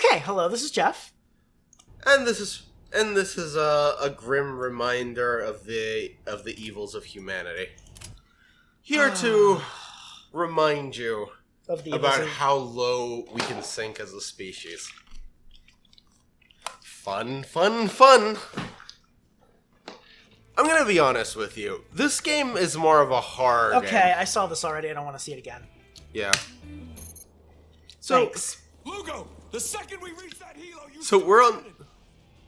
Okay, hello, this is Jeff. And this is a grim reminder of the evils of humanity. Here to remind you Of the about evils of- how low we can sink as a species. Fun. I'm gonna be honest with you. This game is more of a horror game. Okay, I saw this already. I don't want to see it again. Yeah. So, Thanks. Lugo, the second we reach that helo, you so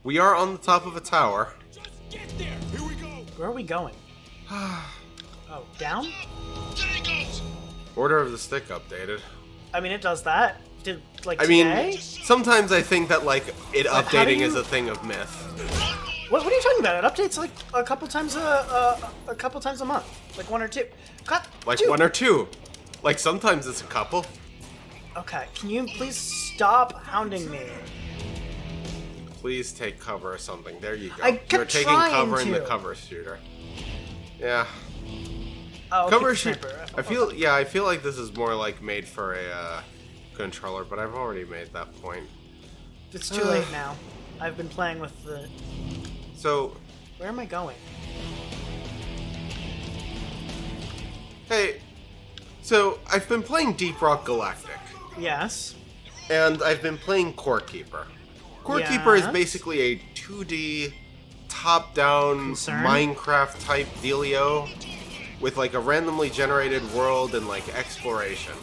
we are on the top of a tower. just get there. Here we go. Where are we going? Oh, down? There he goes. Order of the Stick updated. I mean, it does that. Did, like, I today? mean, sometimes I think that, like, it how do updating you- is a thing of myth. What are you talking about? It updates, like, a couple times a month. Like, one or two. Cut. Like, two. one or two. Like, sometimes it's a couple. Okay, can you please stop hounding me? Please take cover or something. There you go. I kept You're taking trying cover in the to. cover shooter. Yeah. Oh, Cover okay, shooter. sniper. I feel like this is more, like, made for a, controller, but I've already made that point. It's too late now. I've been playing with the... So, Where am I going? hey, so I've been playing Deep Rock Galactic, Yes. and I've been playing Core Keeper. Core Keeper is Yes. basically a 2D, top-down Concern? Minecraft type dealio with like a randomly generated world and like exploration.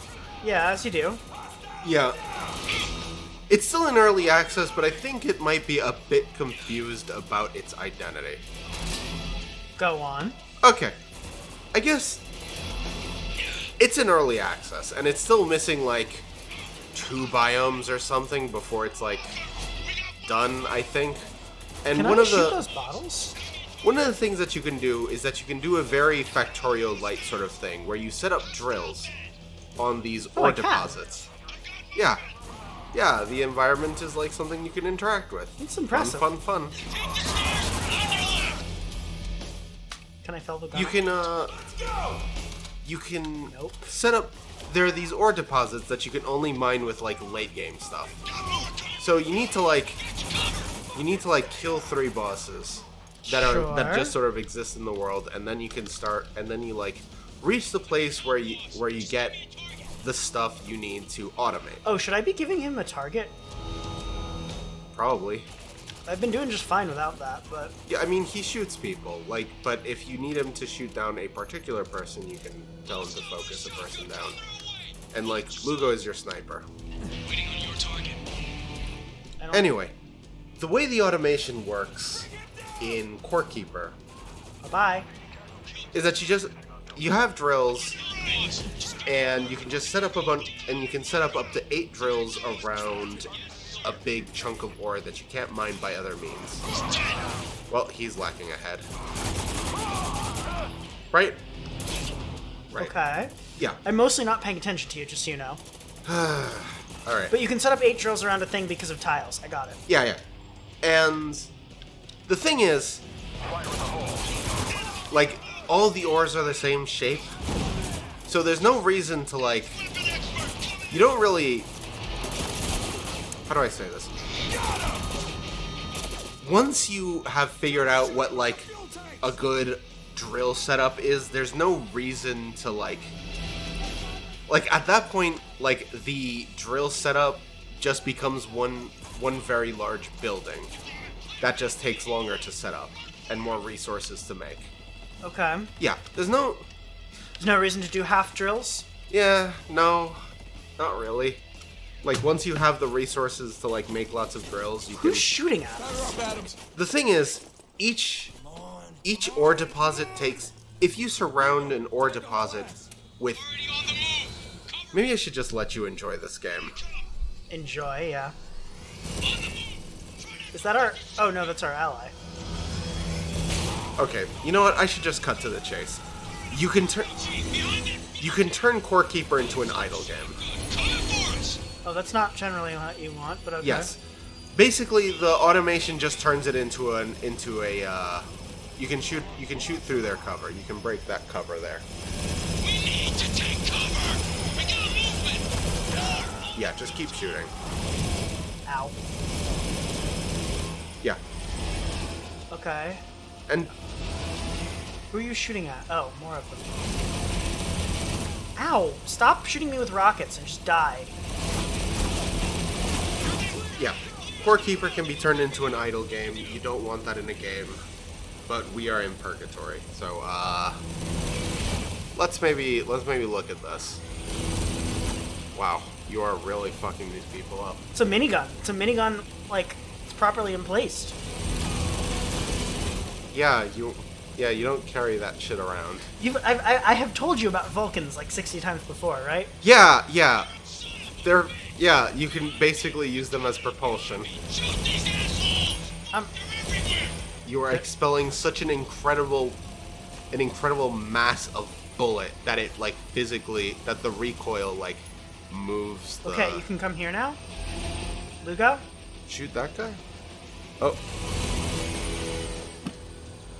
Yeah, as you do. Yeah. It's still in early access, but I think it might be a bit confused about its identity. Go on. Okay. I guess it's in early access, and it's still missing like 2 biomes or something before it's like done, I think. And Can one I of shoot the those bottles? one of the things that you can do is that you can do a very Factorio light sort of thing where you set up drills on these Oh, ore I can. deposits. Yeah. Yeah, the environment is like something you can interact with. It's impressive. Fun. Can I fill the gun? You can Nope. set up. There are these ore deposits that you can only mine with like late game stuff. So you need to like kill 3 bosses that Sure. just sort of exist in the world, and then you can start, and then you like reach the place where you get the stuff you need to automate. Oh, should I be giving him a target? Probably. I've been doing just fine without that, but... Yeah, I mean, he shoots people, like, but if you need him to shoot down a particular person, you can tell him to focus a person down. And, like, Lugo is your sniper. Waiting on your target. I don't... Anyway, the way the automation works in Core Keeper Bye-bye. is that you have drills, and you can just set up up to 8 drills around a big chunk of ore that you can't mine by other means. Well, he's lacking ahead. Right? Right. Okay. Yeah. I'm mostly not paying attention to you, just so you know. Alright. But you can set up 8 drills around a thing because of tiles. I got it. Yeah. And the thing is, like, all the ores are the same shape. So there's no reason to, like, you don't really... How do I say this? Once you have figured out what, like, a good drill setup is, there's no reason to, like, at that point, like, the drill setup just becomes one very large building that just takes longer to set up and more resources to make. Okay. Yeah, there's no... There's no reason to do half drills? Yeah, no, not really. Like, once you have the resources to, like, make lots of drills, you can... Who's shooting at us? Fire up, Adams. The thing is, each ore deposit takes... If you surround an ore deposit with... Maybe I should just let you enjoy this game. Enjoy, yeah. Is that our... Oh, no, that's our ally. Okay, you know what? I should just cut to the chase. You can turn Core Keeper into an idle game. Oh, that's not generally what you want, but okay. Yes. Basically, the automation just turns it into a you can shoot through their cover. You can break that cover there. We need to take cover. We got movement. Yeah, just keep shooting. Ow. Yeah. Okay. And Who are you shooting at? Oh, more of them. Ow! Stop shooting me with rockets and just die. yeah, Core Keeper can be turned into an idle game. You don't want that in a game. But we are in purgatory. So let's maybe look at this. Wow, you are really fucking these people up. It's a minigun. It's a minigun, like, it's properly emplaced. Yeah, you don't carry that shit around. I have told you about Vulcans like 60 times before, right? Yeah. You can basically use them as propulsion. Shoot these assholes! Um, They're everywhere! You are expelling such an incredible mass of bullet that it like physically that the recoil like moves the okay, you can come here now. Lugo? Shoot that guy? Oh.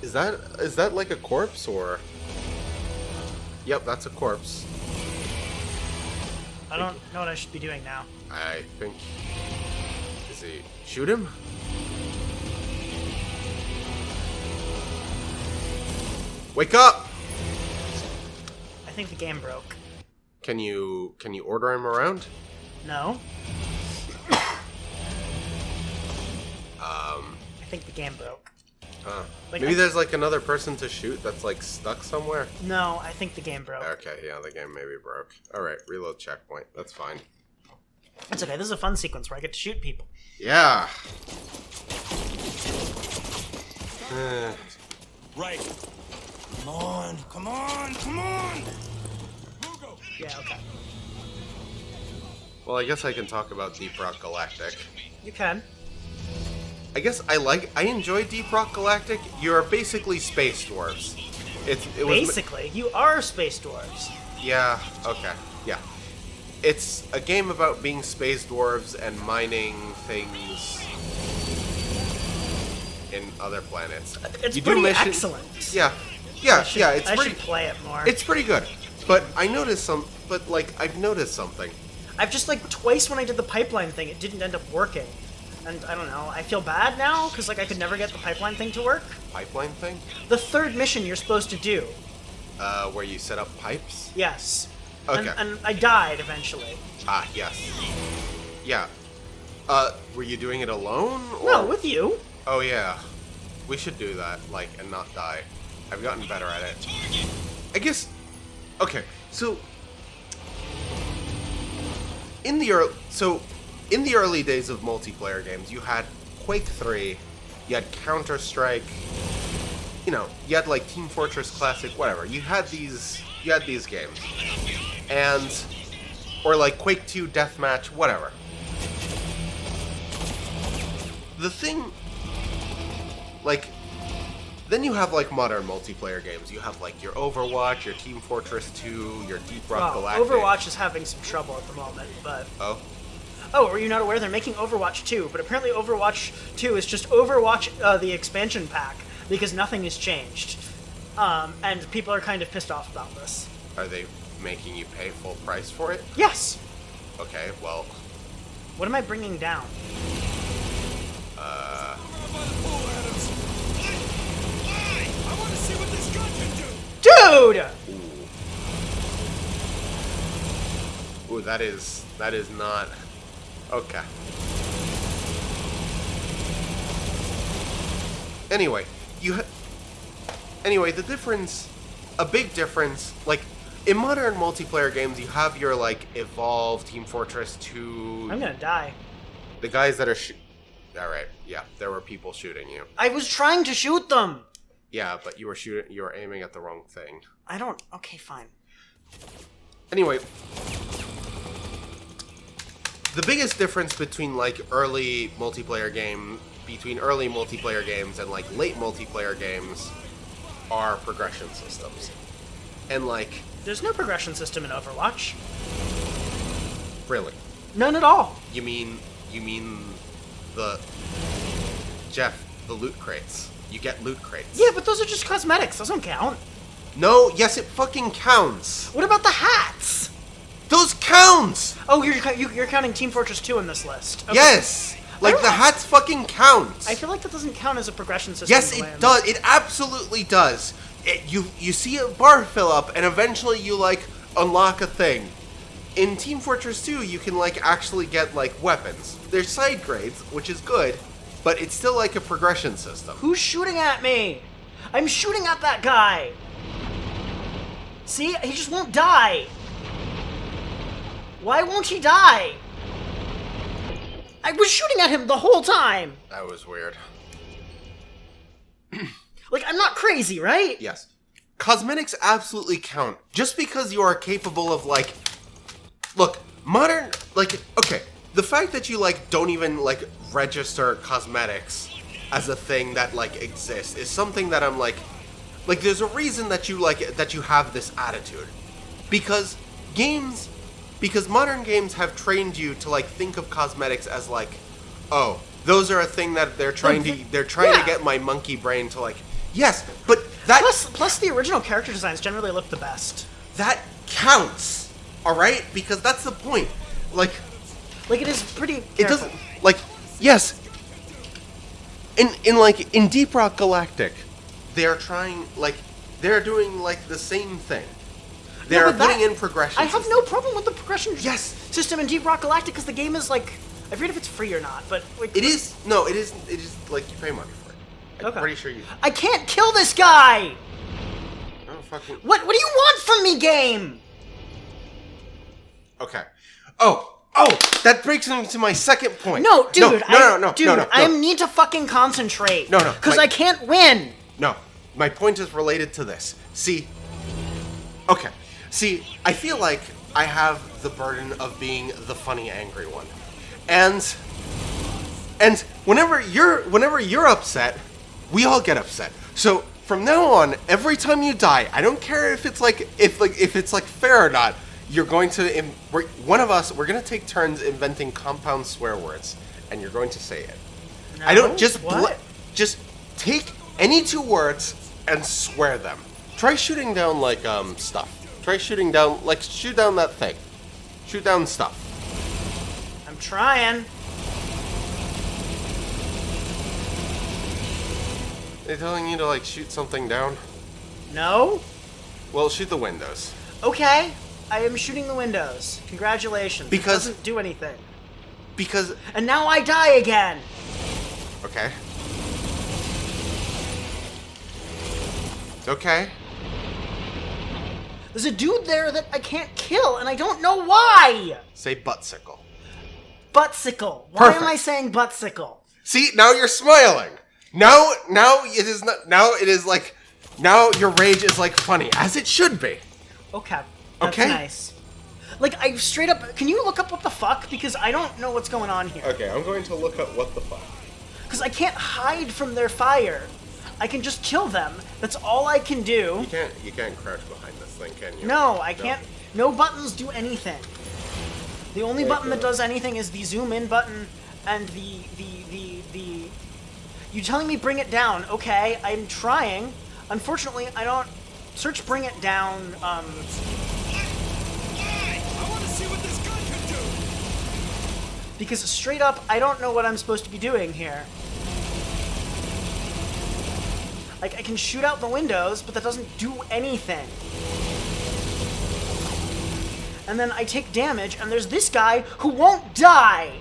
Is that like a corpse or? Yep, that's a corpse. I don't know what I should be doing now. I think. Is he shoot him? Wake up! I think the game broke. Can you order him around? No? I think the game broke. Like, Maybe there's like another person to shoot that's like stuck somewhere. No, I think the game broke. Okay, yeah, the game maybe broke. Alright, reload checkpoint. That's fine. It's okay, this is a fun sequence where I get to shoot people. Yeah. Right. Come on, come on, come on! Lugo! Yeah, okay. Well, I guess I can talk about Deep Rock Galactic. You can. I guess I enjoy Deep Rock Galactic. You're basically space dwarves. It was Basically, you are space dwarves. Yeah, okay. Yeah. It's a game about being space dwarves and mining things in other planets. It's You do pretty missions- excellent. Yeah. I should, It's I pretty should play it more. It's pretty good. But I've noticed something. I've just, like, twice when I did the pipeline thing, it didn't end up working. And I don't know, I feel bad now, because, like, I could never get the pipeline thing to work. Pipeline thing? The third mission you're supposed to do. Where you set up pipes? Yes. Okay. And I died eventually. Ah, yes. Yeah. Were you doing it alone? Or... No, with you. Oh, yeah. We should do that, like, and not die. I've gotten better at it. I guess... Okay, so... In the early days of multiplayer games, you had Quake 3, you had Counter-Strike, you had, like, Team Fortress Classic, whatever. You had these games. And... Or, like, Quake 2 Deathmatch, whatever. The thing... Like... Then you have, like, modern multiplayer games. You have, like, your Overwatch, your Team Fortress 2, your Deep Rock Galactic. Overwatch is having some trouble at the moment, but... Oh? Oh, were you not aware? They're making Overwatch 2, but apparently Overwatch 2 is just Overwatch, the expansion pack, because nothing has changed. And people are kind of pissed off about this. Are they making you pay full price for it? Yes! Okay, well... What am I bringing down? Why? I want to see what this gun can do! Dude! Ooh, that is not... Okay. Anyway, the difference... A big difference, like, in modern multiplayer games, you have your, like, Evolve, Team Fortress 2... I'm gonna die. The guys that are Alright, yeah, there were people shooting you. I was trying to shoot them! Yeah, but you were aiming at the wrong thing. I don't... Okay, fine. Anyway... The biggest difference between, like, early multiplayer games and, like, late multiplayer games are progression systems. And, like... There's no progression system in Overwatch. Really? None at all. You mean the... Jeff, the loot crates. You get loot crates. Yeah, but those are just cosmetics. Those don't count. No, yes, it fucking counts. What about the hats? Those counts! Oh, you're counting Team Fortress 2 in this list. Okay. Yes! Like, the hats fucking count. I feel like that doesn't count as a progression system. Yes, it does. It absolutely does. You see a bar fill up, and eventually you, like, unlock a thing. In Team Fortress 2, you can, like, actually get, like, weapons. There's side grades, which is good, but it's still, like, a progression system. Who's shooting at me? I'm shooting at that guy. See? He just won't die. Why won't he die? I was shooting at him the whole time. That was weird. Like, I'm not crazy, right? Yes. Cosmetics absolutely count. Just because you are capable of, like... Look, modern... Like, okay. The fact that you, like, don't even, like, register cosmetics as a thing that, like, exists is something that I'm, like... Like, there's a reason that you, like, that you have this attitude. Because games... Because modern games have trained you to, like, think of cosmetics as, like, oh, those are a thing that they're trying to get my monkey brain to, like, yes, but that... Plus the original character designs generally look the best. That counts, alright? Because that's the point. Like, it is pretty careful. It doesn't, like, yes. In Deep Rock Galactic, they're trying, like, they're doing, like, the same thing. They're putting in progression I have no problem with the progression system in Deep Rock Galactic because the game is, like, I forget if it's free or not, but... Like, it is, like, you pay money for it. I'm pretty sure you... I can't kill this guy! Oh, fucking... What do you want from me, game? Okay. Oh, that brings me to my second point. No, dude, No. I need to fucking concentrate. No. Because I can't win. No, my point is related to this. See, I feel like I have the burden of being the funny, angry one. And whenever you're upset, we all get upset. So from now on, every time you die, I don't care if it's like fair or not, you're going to we're going to take turns inventing compound swear words, and you're going to say it. No, I don't just what? just take any two words and swear them. Try shooting down like stuff. Try shooting down, like, shoot down that thing. Shoot down stuff. I'm trying. They're telling you to, like, shoot something down? No? Well, shoot the windows. Okay, I am shooting the windows. Congratulations. Because... It doesn't do anything. Because... And now I die again. Okay. It's okay. There's a dude there that I can't kill, and I don't know why! Say buttsicle. Buttsicle. Why Perfect. am I saying buttsicle? See, now you're smiling. Now it is not. Now it is like. Now your rage is like funny, as it should be. Okay. That's Okay. nice. Like, I straight up. Can you look up what the fuck? Because I don't know what's going on here. Okay, I'm going to look up what the fuck. Because I can't hide from their fire. I can just kill them. That's all I can do. You can't crouch behind this thing, can you? No, I can't. No buttons do anything. The only button that does anything is the zoom in button and the. You telling me bring it down? Okay, I'm trying. Unfortunately, I don't. Search bring it down. I want to see what this gun can do. Because straight up, I don't know what I'm supposed to be doing here. Like, I can shoot out the windows, but that doesn't do anything. And then I take damage, and there's this guy who won't die!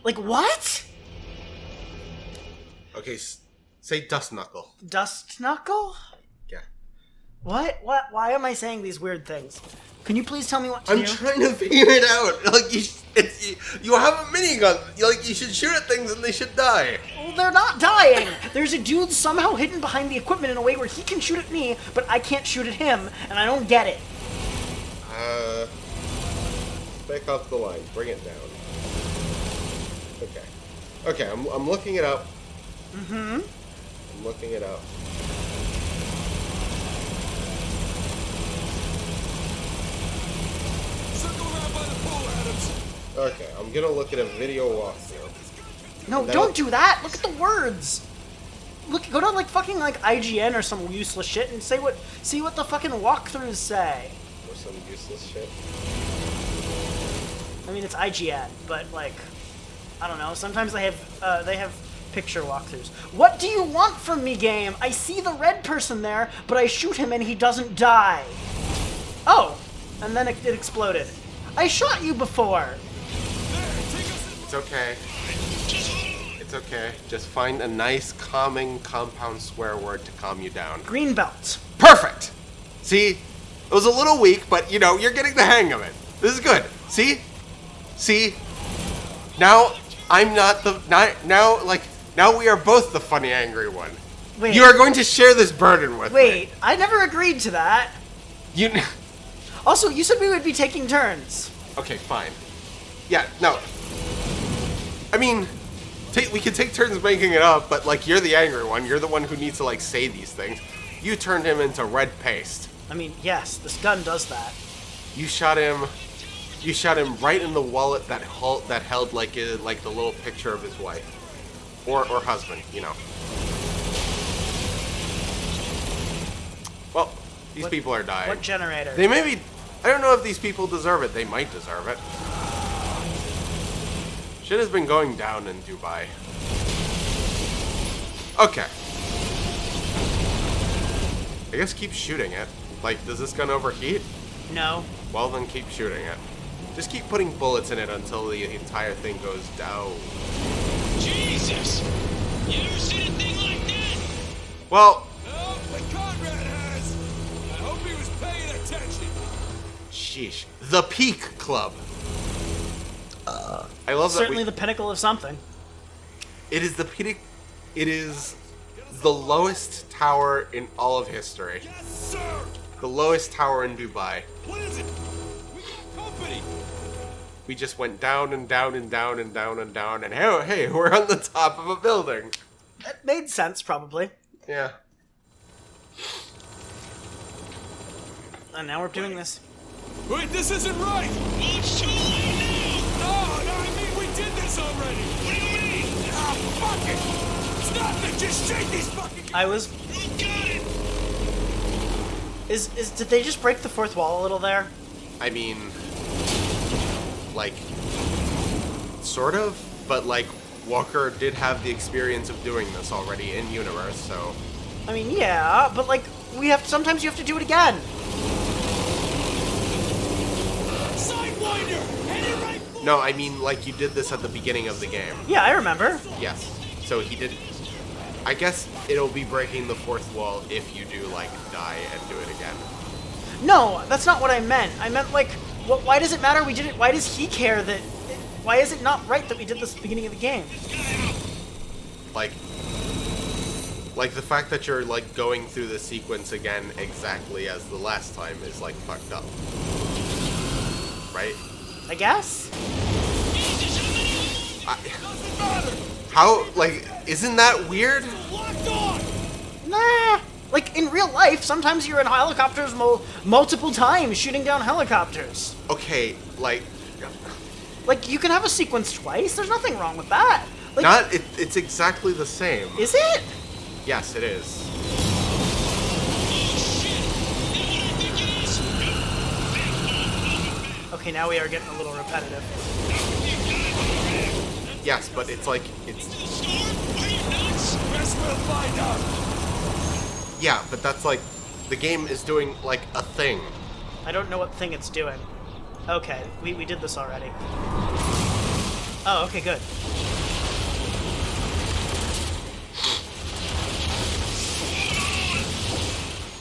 Like, what? Okay, say dust knuckle. Dust knuckle? Yeah. What? Why am I saying these weird things? Can you please tell me what to do? I'm trying to figure it out. Like, you have a minigun. Like, you should shoot at things and they should die. Well, they're not dying! There's a dude somehow hidden behind the equipment in a way where he can shoot at me, but I can't shoot at him, and I don't get it. Spec Ops the Line. Bring it down. Okay, I'm looking it up. Mm-hmm. I'm looking it up. Circle around by the pool, Adams. Okay, I'm gonna look at a video walkthrough. No, That- don't do that! Look at the words! look, go to like fucking like IGN or some useless shit and see what the fucking walkthroughs say. Or some useless shit. I mean, it's IGN, but like, I don't know. Sometimes they have picture walkthroughs. What do you want from me, game? I see the red person there, but I shoot him and he doesn't die. Oh, and then it exploded. I shot you before. It's okay. It's okay. Just find a nice, calming, compound swear word to calm you down. Green belt. Perfect! See? It was a little weak, but, you know, you're getting the hang of it. This is good. See? See? Now, I'm not the... Now we are both the funny, angry one. Wait. You are going to share this burden with me. Wait, I never agreed to that. You... Also, you said we would be taking turns. Okay, fine. Yeah, no. I mean... we could take turns making it up, but, like, you're the angry one. You're the one who needs to, like, say these things. You turned him into red paste. I mean, yes, this gun does that. You shot him right in the wallet that held, like, the little picture of his wife. Or husband, you know. Well, these people are dying. What generator? They may be... I don't know if these people deserve it. They might deserve it. Shit has been going down in Dubai. Okay. I guess keep shooting it. Like, does this gun overheat? No. Well, then keep shooting it. Just keep putting bullets in it until the entire thing goes down. Jesus! You ever seen a thing like that? Well... Oh, but Conrad has! I hope he was paying attention. Sheesh. The Peak Club. I love that. Certainly the pinnacle of something. It is the peak. It is the lowest tower in all of history. Yes, sir! The lowest tower in Dubai. What is it? We got company! We just went down and down and down and down and down, and hey, we're on the top of a building. That made sense, probably. Yeah. And now we're doing this. Wait, this isn't right! Well, it's too late now! No, I mean, we did this already! What do you mean? Ah, fuck it! It's nothing! Just shake these fucking... I was... You got it! Did they just break the fourth wall a little there? I mean, like, sort of, but like, Walker did have the experience of doing this already in universe, so. I mean, yeah, but like, sometimes you have to do it again. Sidewinder! Hit it right for... No, I mean, like, you did this at the beginning of the game. Yeah, I remember. Yes. So he did. I guess it'll be breaking the fourth wall if you do, like, die and do it again. No, that's not what I meant. I meant, like, why does it matter we did it? Why does he care that... Why is it not right that we did this at the beginning of the game? Like the fact that you're, like, going through the sequence again exactly as the last time is, like, fucked up. Right? I guess? Doesn't matter! How, like, isn't that weird? Locked on! Nah. Like, in real life, sometimes you're in helicopters multiple times shooting down helicopters. Okay, like... Like, you can have a sequence twice. There's nothing wrong with that. Like, it's exactly the same. Is it? Yes, it is. Okay, now we are getting a little repetitive. Yes, but it's like, it's... Guess we'll find out! Yeah, but that's like, the game is doing, like, a thing. I don't know what thing it's doing. Okay, we did this already. Oh, okay, good.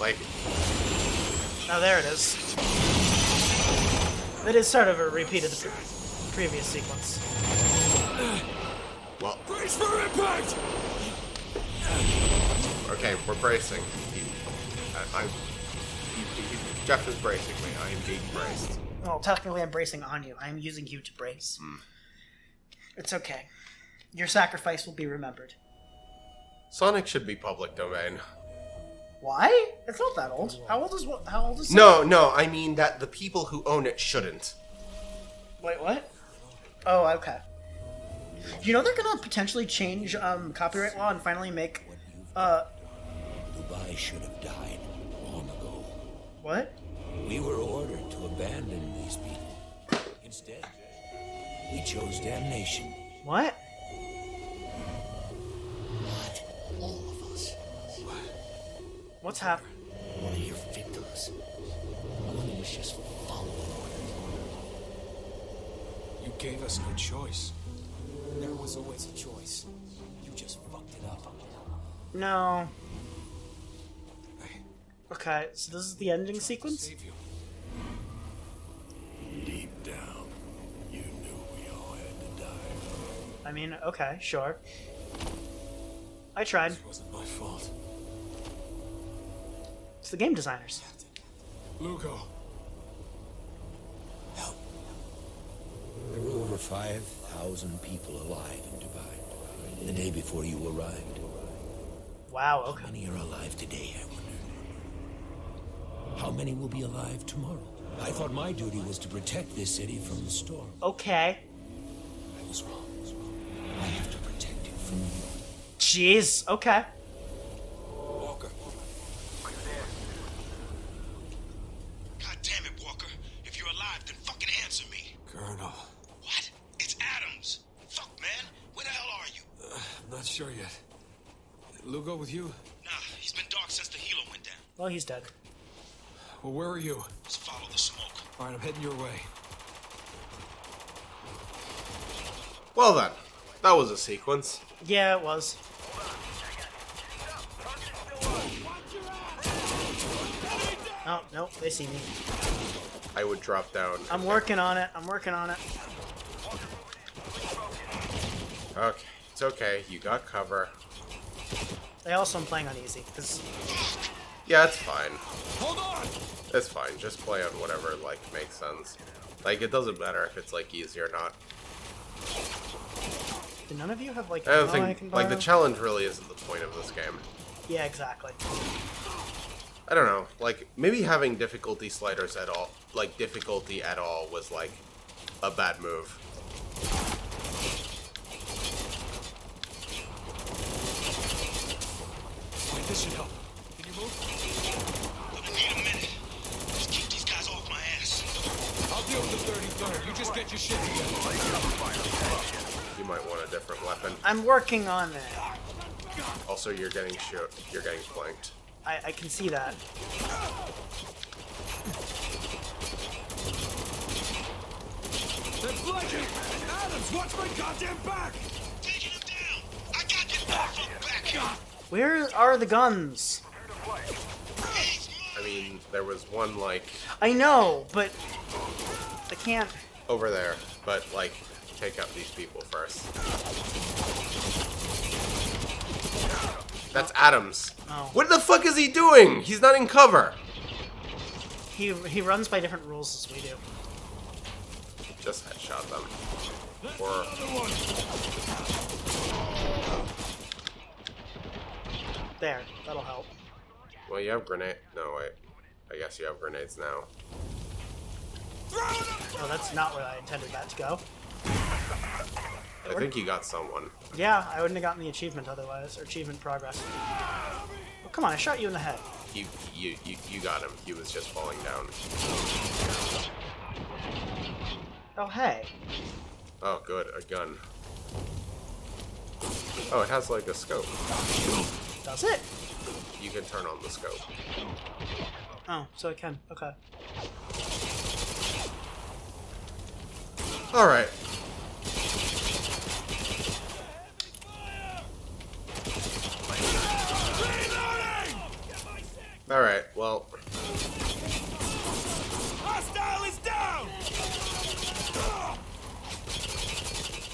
Like... Oh, there it is. It is sort of a repeat of the previous sequence. Well... Brace for impact! Okay, we're bracing. Jeff is bracing me. I am being braced. Well, technically I'm bracing on you. I am using you to brace. It's okay. Your sacrifice will be remembered. Sonic should be public domain. Why? It's not that old. How old is Sonic? No, I mean that the people who own it shouldn't. Wait, what? Oh, okay. You know they're gonna potentially change copyright law and finally make Dubai should have died long ago. What? We were ordered to abandon these people. Instead, we chose damnation. What? Not all of us. What's happening? One of your victims. One who was just following orders. You gave us no choice. There was always a choice. You just fucked it up. No. Okay, so this is the ending sequence? Save you. Deep down, you knew we all had to die. I mean, okay, sure. I tried. It wasn't my fault. It's the game designers. Lugo. Help. There were over 5,000 people alive in Dubai the day before you arrived. Wow, How okay. many are alive today, I wonder? How many will be alive tomorrow? I thought my duty was to protect this city from the storm. Okay. I was wrong. I have to protect it from you. Jeez, okay. Walker. God damn it, Walker. If you're alive, then fucking answer me. Colonel. What? It's Adams. Fuck, man. Where the hell are you? I'm not sure yet. Lugo with you? Nah, he's been dark since the helo went down. Well, he's dead. Well, where are you? Just follow the smoke. All right, I'm heading your way. Well then, that was a sequence. Yeah, it was. Oh, nope, they see me. I would drop down. I'm working on it. I'm working on it. Okay, it's okay. You got cover. I also am playing on easy, because Yeah, it's fine. Hold on! It's fine. Just play on whatever, like, makes sense. Like, it doesn't matter if it's, like, easy or not. do none of you have, like, I don't ammo I think, can like, the borrow? challenge really isn't the point of this game. Yeah, exactly. I don't know. Like, maybe having difficulty sliders at all, like, difficulty at all was, like, a bad move. Wait, this should help. Can you move? Gonna need a minute. Just keep these guys off my ass. I'll deal with the 33rd. You just get your shit together. You might want a different weapon. I'm working on it. Also, you're getting flanked. I can see that. They're flanking! Adams, watch my goddamn back! Taking him down. I got this motherfucker back here. Where are the guns? I mean, there was one, like, I know, but I can't. over there, but, like, take out these people first. That's Adams. Oh. What the fuck is he doing? He's not in cover. He runs by different rules as we do. Just headshot them. Or There, that'll help. well, you have grenade. No, wait. I guess you have grenades now. Oh, that's not where I intended that to go. I think you got someone. Yeah, I wouldn't have gotten the achievement otherwise, or achievement progress. Well, come on, I shot you in the head. You got him. He was just falling down. Oh, hey. Oh, good. A gun. Oh, it has like a scope. Does it? You can turn on the scope. Oh, so it can. Okay. Alright. Alright, well, Hostile is down!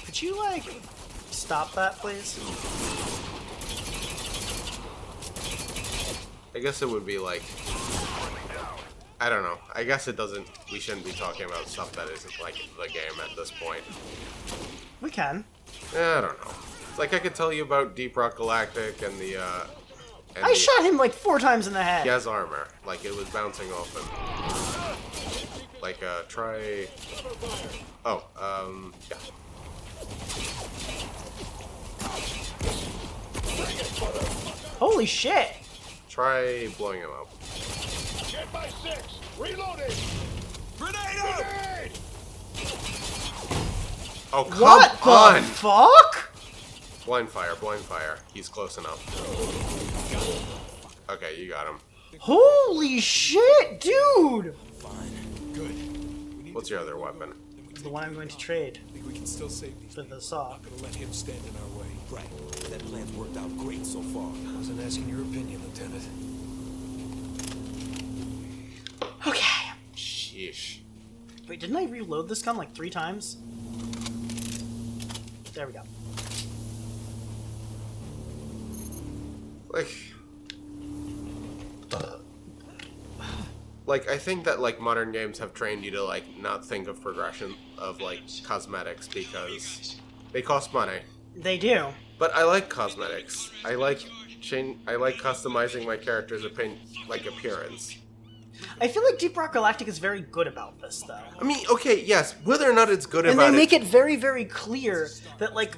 Could you, like, stop that, please? I guess it would be like, I don't know. I guess it doesn't, we shouldn't be talking about stuff that isn't like the game at this point. We can. I don't know. It's like I could tell you about Deep Rock Galactic and the, and I shot him like 4 times in the head. He has armor. Like, it was bouncing off him. Like, try... Oh, yeah. Holy shit! Try blowing him up. Get my 6. Reloading. Grenade out! Grenade! Oh, come What on! the fuck? Blind fire. He's close enough. Okay, you got him. Holy shit, dude! Good. What's your other weapon? The one I'm going to trade I think we can still save these. for the saw. Not gonna let him stand in our way. Right. That plan's worked out great so far. I wasn't asking your opinion, Lieutenant. Okay. Sheesh. Wait, didn't I reload this gun like 3 times? There we go. Like, I think that, like, modern games have trained you to, like, not think of progression of, like, cosmetics because they cost money. They do. But I like cosmetics. I like customizing my character's appearance. I feel like Deep Rock Galactic is very good about this, though. I mean, okay, yes, whether or not it's good And about they make it very, very clear that, like,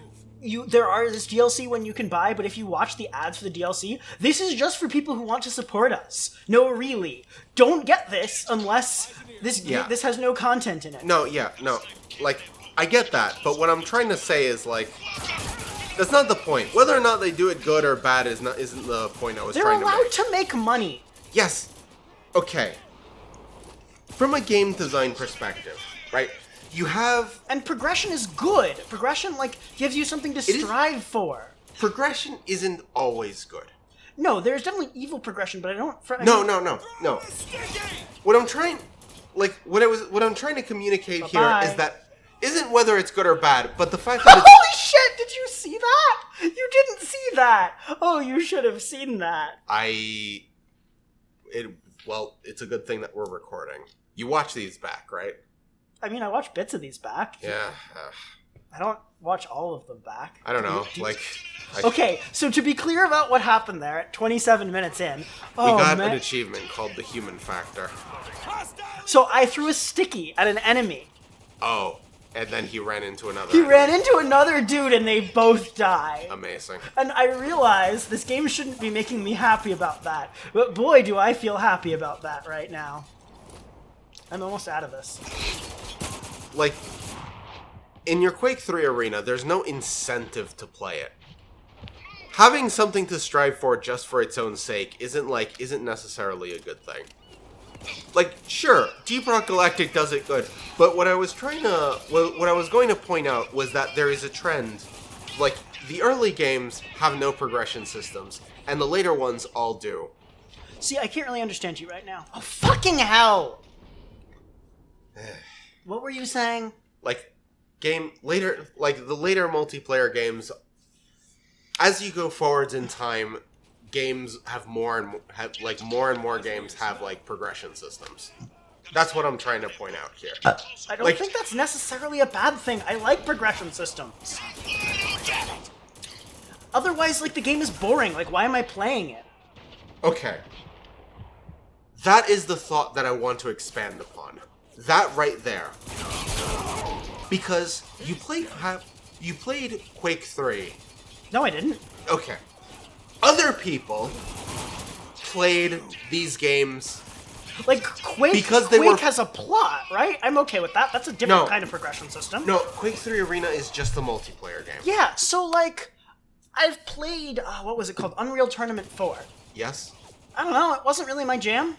there are this DLC when you can buy, but if you watch the ads for the DLC, this is just for people who want to support us. No, really. Don't get this unless this has no content in it. No, like, I get that, but what I'm trying to say is, like, that's not the point. Whether or not they do it good or bad isn't the point I was They're trying to allowed make. to make money. Yes. Okay. From a game design perspective, right? You have... And progression is good. Progression, like, gives you something to strive for. Progression isn't always good. No, there's definitely evil progression, but I don't... No. What I'm trying... Like, what I'm trying to communicate Bye-bye. here is that isn't whether it's good or bad, but the fact that it's... Holy shit! Did you see that? You didn't see that! Oh, you should have seen that. Well, it's a good thing that we're recording. You watch these back, right? I mean, I watch bits of these back. Yeah. I don't watch all of them back. I don't know. Like... Okay, so to be clear about what happened there, at 27 minutes in... We Oh, got man. an achievement called the human factor. So I threw a sticky at an enemy. Oh, and then he ran into another He enemy. ran into another dude and they both die. Amazing. And I realized this game shouldn't be making me happy about that. But boy, do I feel happy about that right now. I'm almost out of this. Like, in your Quake 3 arena, there's no incentive to play it. Having something to strive for just for its own sake isn't necessarily a good thing. Like, sure, Deep Rock Galactic does it good, but what I was going to point out was that there is a trend. Like, the early games have no progression systems, and the later ones all do. See, I can't really understand you right now. Oh, fucking hell! What were you saying? Like, the later multiplayer games, as you go forwards in time, games have more and more games have, like, progression systems. That's what I'm trying to point out here. I don't think that's necessarily a bad thing. I like progression systems. Otherwise, like, the game is boring. Like, why am I playing it? Okay. That is the thought that I want to expand upon. That right there. Because you played Quake 3. No, I didn't. Okay. Other people played these games Like, Quake, because they Quake has a plot, right? I'm okay with that. That's a different No. kind of progression system. No, Quake 3 Arena is just a multiplayer game. Yeah, so, like, I've played, what was it called? Unreal Tournament 4. Yes? I don't know, it wasn't really my jam.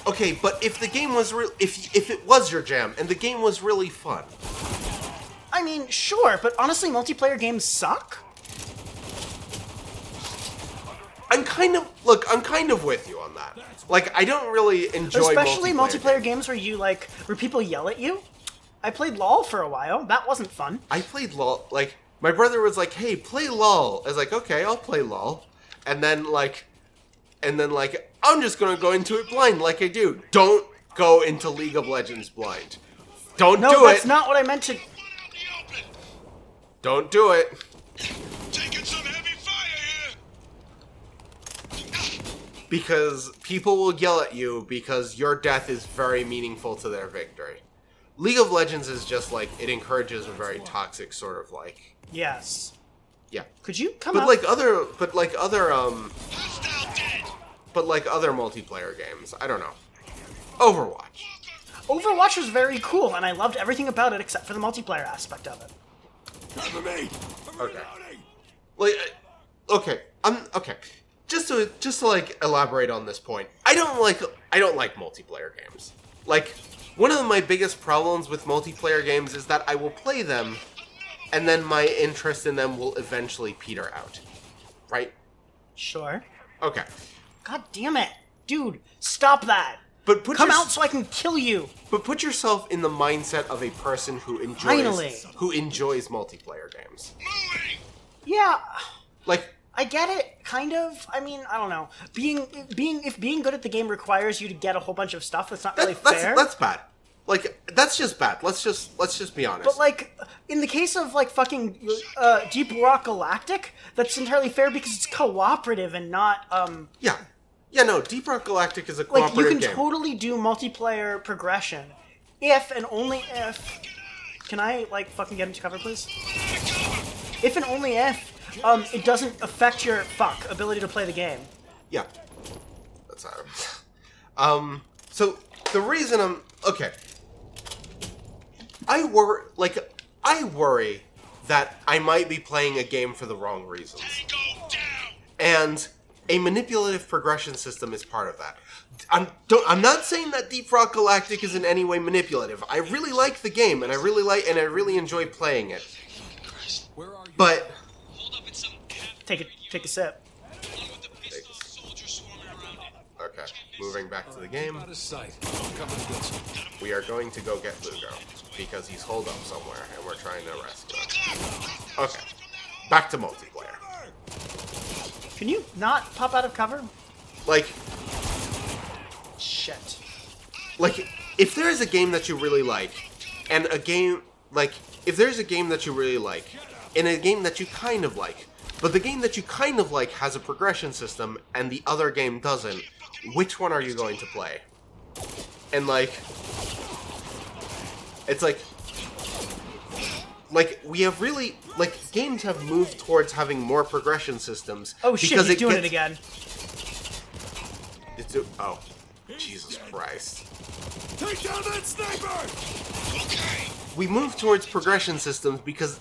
Okay, but if the game was if it was your jam and the game was really fun. I mean, sure, but honestly, multiplayer games suck. I'm kind of with you on that. Like, I don't really enjoy Especially multiplayer games. games where people yell at you. I played LOL for a while. That wasn't fun. I played LOL. Like, my brother was like, "Hey, play LOL." I was like, "Okay, I'll play LOL." And then I'm just gonna go into it blind, like I do. Don't go into League of Legends blind. Don't do it. No, that's not what I meant to. Don't do it. Taking some heavy fire here. Because people will yell at you because your death is very meaningful to their victory. League of Legends is just like, it encourages a very toxic sort of like... Yes. Yeah. Could you come But up? like other multiplayer games, I don't know. Overwatch. Overwatch was very cool, and I loved everything about it except for the multiplayer aspect of it. Cover me! Okay. Like, okay, okay. Just to like elaborate on this point, I don't like multiplayer games. Like, one of my biggest problems with multiplayer games is that I will play them, and then my interest in them will eventually peter out. Right? Sure. Okay. God damn it. Dude, stop that. But Come out so I can kill you. But put yourself in the mindset of a person who enjoys multiplayer games. Yeah. Like, I get it, kind of. I mean, I don't know. If being good at the game requires you to get a whole bunch of stuff, that's not really fair. That's bad. Like, that's just bad. Let's just be honest. But like, in the case of like fucking Deep Rock Galactic, that's entirely fair because it's cooperative and not Yeah. Yeah, no, Deep Rock Galactic is a like cooperative you can game. totally do multiplayer progression if and only if. Can I like fucking get into cover, please? If and only if it doesn't affect your ability to play the game. Yeah. That's Adam. So the reason I'm okay. I worry that I might be playing a game for the wrong reasons. And a manipulative progression system is part of that. I'm not saying that Deep Rock Galactic is in any way manipulative. I really like the game, and I really enjoy playing it. But Take a sip. okay, moving back to the game. Out of sight. I'm coming to get you. We are going to go get Lugo because he's holed up somewhere, and we're trying to rescue him. Okay, back to multiplayer. Can you not pop out of cover? Like, Shit. like, if there is a game that you really like, and a game, like, if there's a game that you really like, and a game that you kind of like, but the game that you kind of like has a progression system, and the other game doesn't, which one are you going to play? And, like, it's like, we have really, like, games have moved towards having more progression systems. Oh shit, because he's doing it again. Oh, Jesus Christ. Take down that sniper! We move towards progression systems because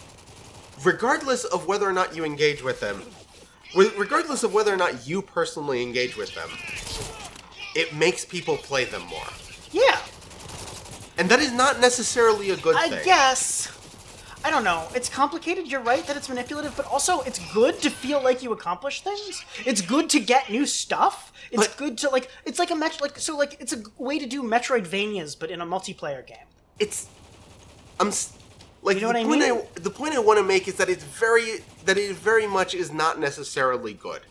regardless of whether or not you engage with them, regardless of whether or not you personally engage with them, it makes people play them more. Yeah. And that is not necessarily a good thing. I guess. I don't know. It's complicated. You're right that it's manipulative, but also it's good to feel like you accomplish things. It's good to get new stuff. It's good to like. It's like a it's a way to do Metroidvanias, but in a multiplayer game. Like, you know what I mean? The point I want to make is that it very much is not necessarily good.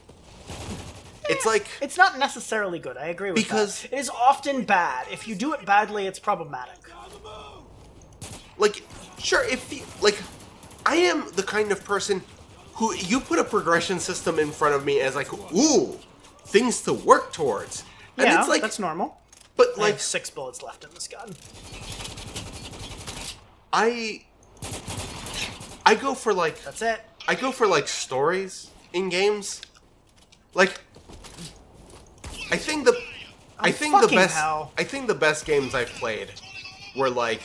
It's like, it's not necessarily good. I agree with because that. It is often bad. If you do it badly, it's problematic. Like, sure, I am the kind of person who you put a progression system in front of me as like, ooh, things to work towards. And Yeah, it's like, that's normal. But I like, have 6 bullets left in this gun. I go for like, That's it. I go for like stories in games. Like, I think the best games I've played were like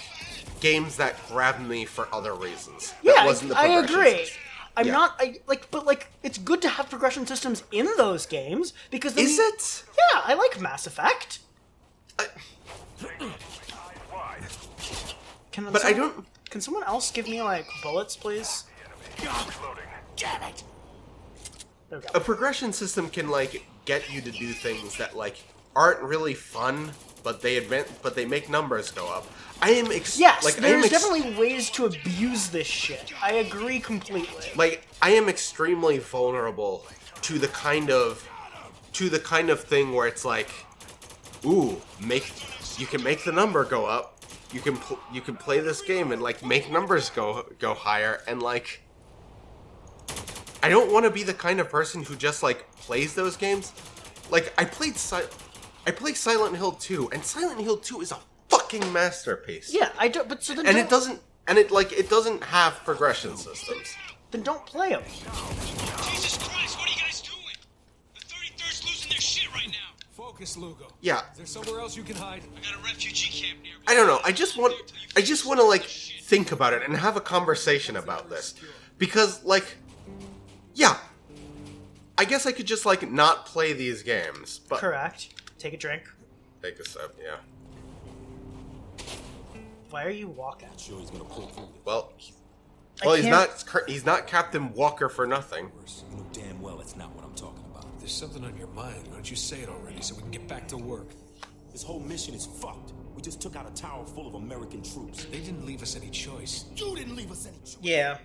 games that grabbed me for other reasons. That Yeah, wasn't the I progression agree. system. I'm Yeah. not. But it's good to have progression systems in those games because. Is it? Yeah, I like Mass Effect. Can someone else give me like bullets, please? Damn it! There we go. A progression system can like get you to do things that like aren't really fun, but they make numbers go up. Yes, there's definitely ways to abuse this shit. I agree completely. Like, I am extremely vulnerable to the kind of thing where it's like, ooh, you can make the number go up. You can play this game and like make numbers go higher, and like, I don't want to be the kind of person who just like plays those games. Like, I played Silent Hill 2, and Silent Hill 2 is a fucking masterpiece. Yeah, I do. But so then And it doesn't have progression systems. then don't play them. Jesus Christ, what are you guys doing? The 33rd's losing their shit right now. Focus, Lugo. Yeah. Is there somewhere else you can hide? I got a refugee camp near. I don't know. I just want to like think about it and have a conversation about this, because like, yeah, I guess I could just like not play these games, but Correct. Take a drink. take a sip. Yeah. Why are you walking? Sure he's gonna pull through. Well, I he's not Captain Walker for nothing. You know damn well that's not what I'm talking about. There's something on your mind. Why don't you say it already so we can get back to work? This whole mission is fucked. We just took out a tower full of American troops. They didn't leave us any choice. You didn't leave us any choice. Yeah.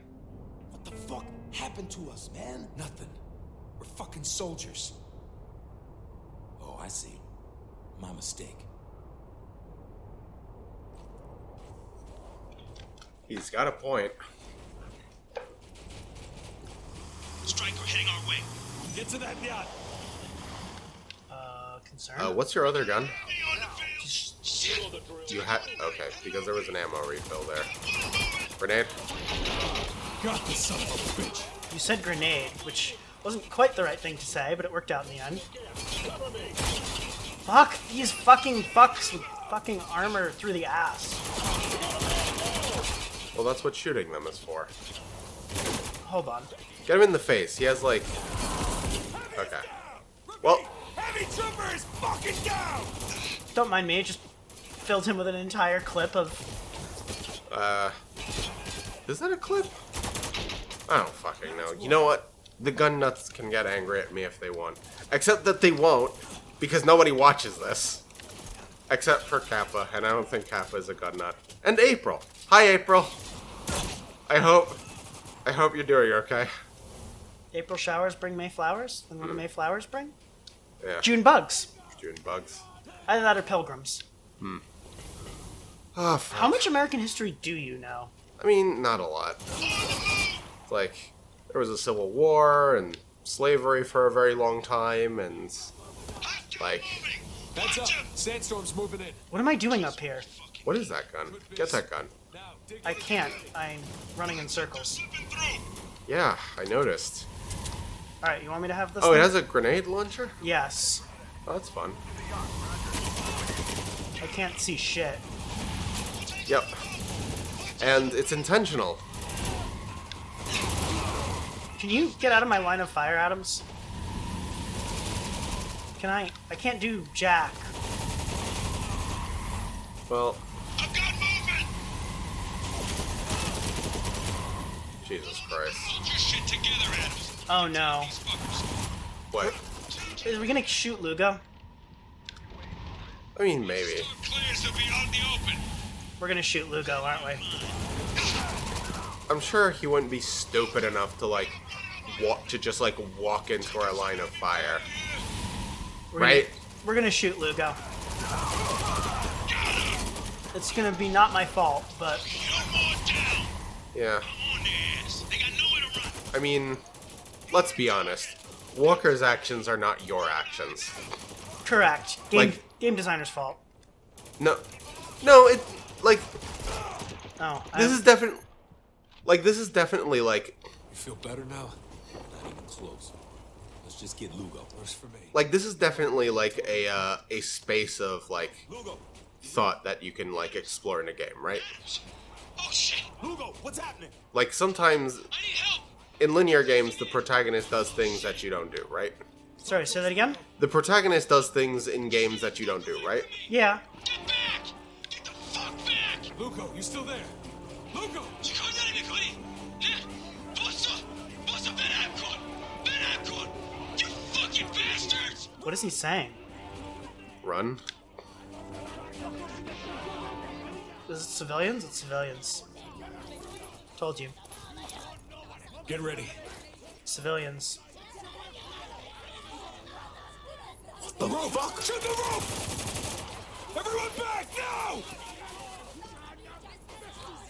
What the fuck happened to us, man? Nothing. We're fucking soldiers. Oh, I see. My mistake. He's got a point. Striker heading our way. Get to that yacht. Concern? What's your other gun? Be on the field. Shit. You had okay, because there was an ammo refill there. Grenade. Got the son of a bitch. You said grenade, which wasn't quite the right thing to say, but it worked out in the end. Fuck these fucking fucks with fucking armor through the ass. Well, that's what shooting them is for. Hold on. Get him in the face. He has like. Okay. Well, Heavy trooper is fucking down! Don't mind me, just filled him with an entire clip of... is that a clip? I don't fucking know. You know what? The gun nuts can get angry at me if they want. Except that they won't, because nobody watches this. Except for Kappa, and I don't think Kappa is a gun nut. And April. Hi, April. I hope you're doing okay. April showers bring May flowers, and what do May flowers bring? Yeah. June bugs. June bugs. Either that or pilgrims. Oh, fuck. How much American history do you know? I mean, not a lot. It's like, there was a civil war, and slavery for a very long time, and, like... Heads up. Sandstorm's moving in. What am I doing up here? What is that gun? Get that gun. Now, dig I can't. I'm running in circles. Slipping through. Yeah, I noticed. Alright, you want me to have this Oh, it thing? has a grenade launcher? Yes. Oh, that's fun. I can't see shit. Yep. And it's intentional. Can you get out of my line of fire, Adams? Can I can't do jack. Well, I've got movement. Jesus Christ. Hold your shit together, Adams. Oh no. These fuckers. What? Is we gonna shoot Lugo? I mean, maybe. Storm clears to be out in the open. We're gonna shoot Lugo, aren't we? I'm sure he wouldn't be stupid enough to, like, walk into our line of fire. We're Right? Gonna, we're gonna shoot Lugo. It's gonna be not my fault, but No more down. Yeah. On their ass. They got nowhere to run. I mean, let's be honest. Walker's actions are not your actions. correct. Game designer's fault. No, it, like, Oh, this is definitely, like, You feel better now? Not even close. Let's just get Lugo. Worse for me. like, this is definitely, like, a space of, like, Lugo! thought that you can, like, explore in a game, right? Oh shit. Lugo, what's happening? Like, sometimes, I need help. in linear games, the protagonist does things that you don't do, right? sorry. Say that again. The protagonist does things in games that you don't do, right? Yeah. Get back. Get the fuck back. Lugo, you still there? Lugo! Çıkarlar Nikoli. Ne? Bossa ben Akon. Ben Akon. You fucking bastards. What is he saying? Run. Is it civilians? It's civilians. Told you. Get ready. Civilians. The roof! Fuck! Shoot the roof! Everyone back now!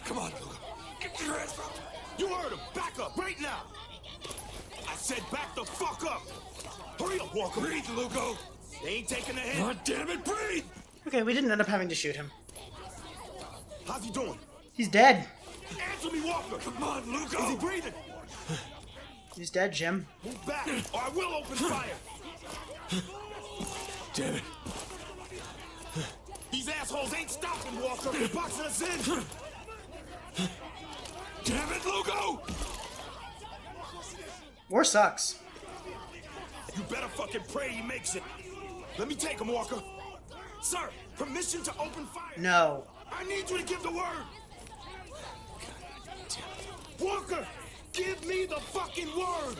Come on, Lugo. Get your ass up. You heard him! Back up right now! I said back the fuck up! Hurry up, Walker! Breathe, Lugo. They ain't taking a hit! God damn it, breathe! Okay, we didn't end up having to shoot him. How's he doing? He's dead. Answer me, Walker! Come on, Lugo. Is he breathing? He's dead, Jim. Move back, or I will open fire. Damn it. These assholes ain't stopping, Walker. They're boxing us in. Damn it, Lugo! War sucks. You better fucking pray he makes it. Let me take him, Walker. Sir, permission to open fire. No. I need you to give the word. Walker, give me the fucking word.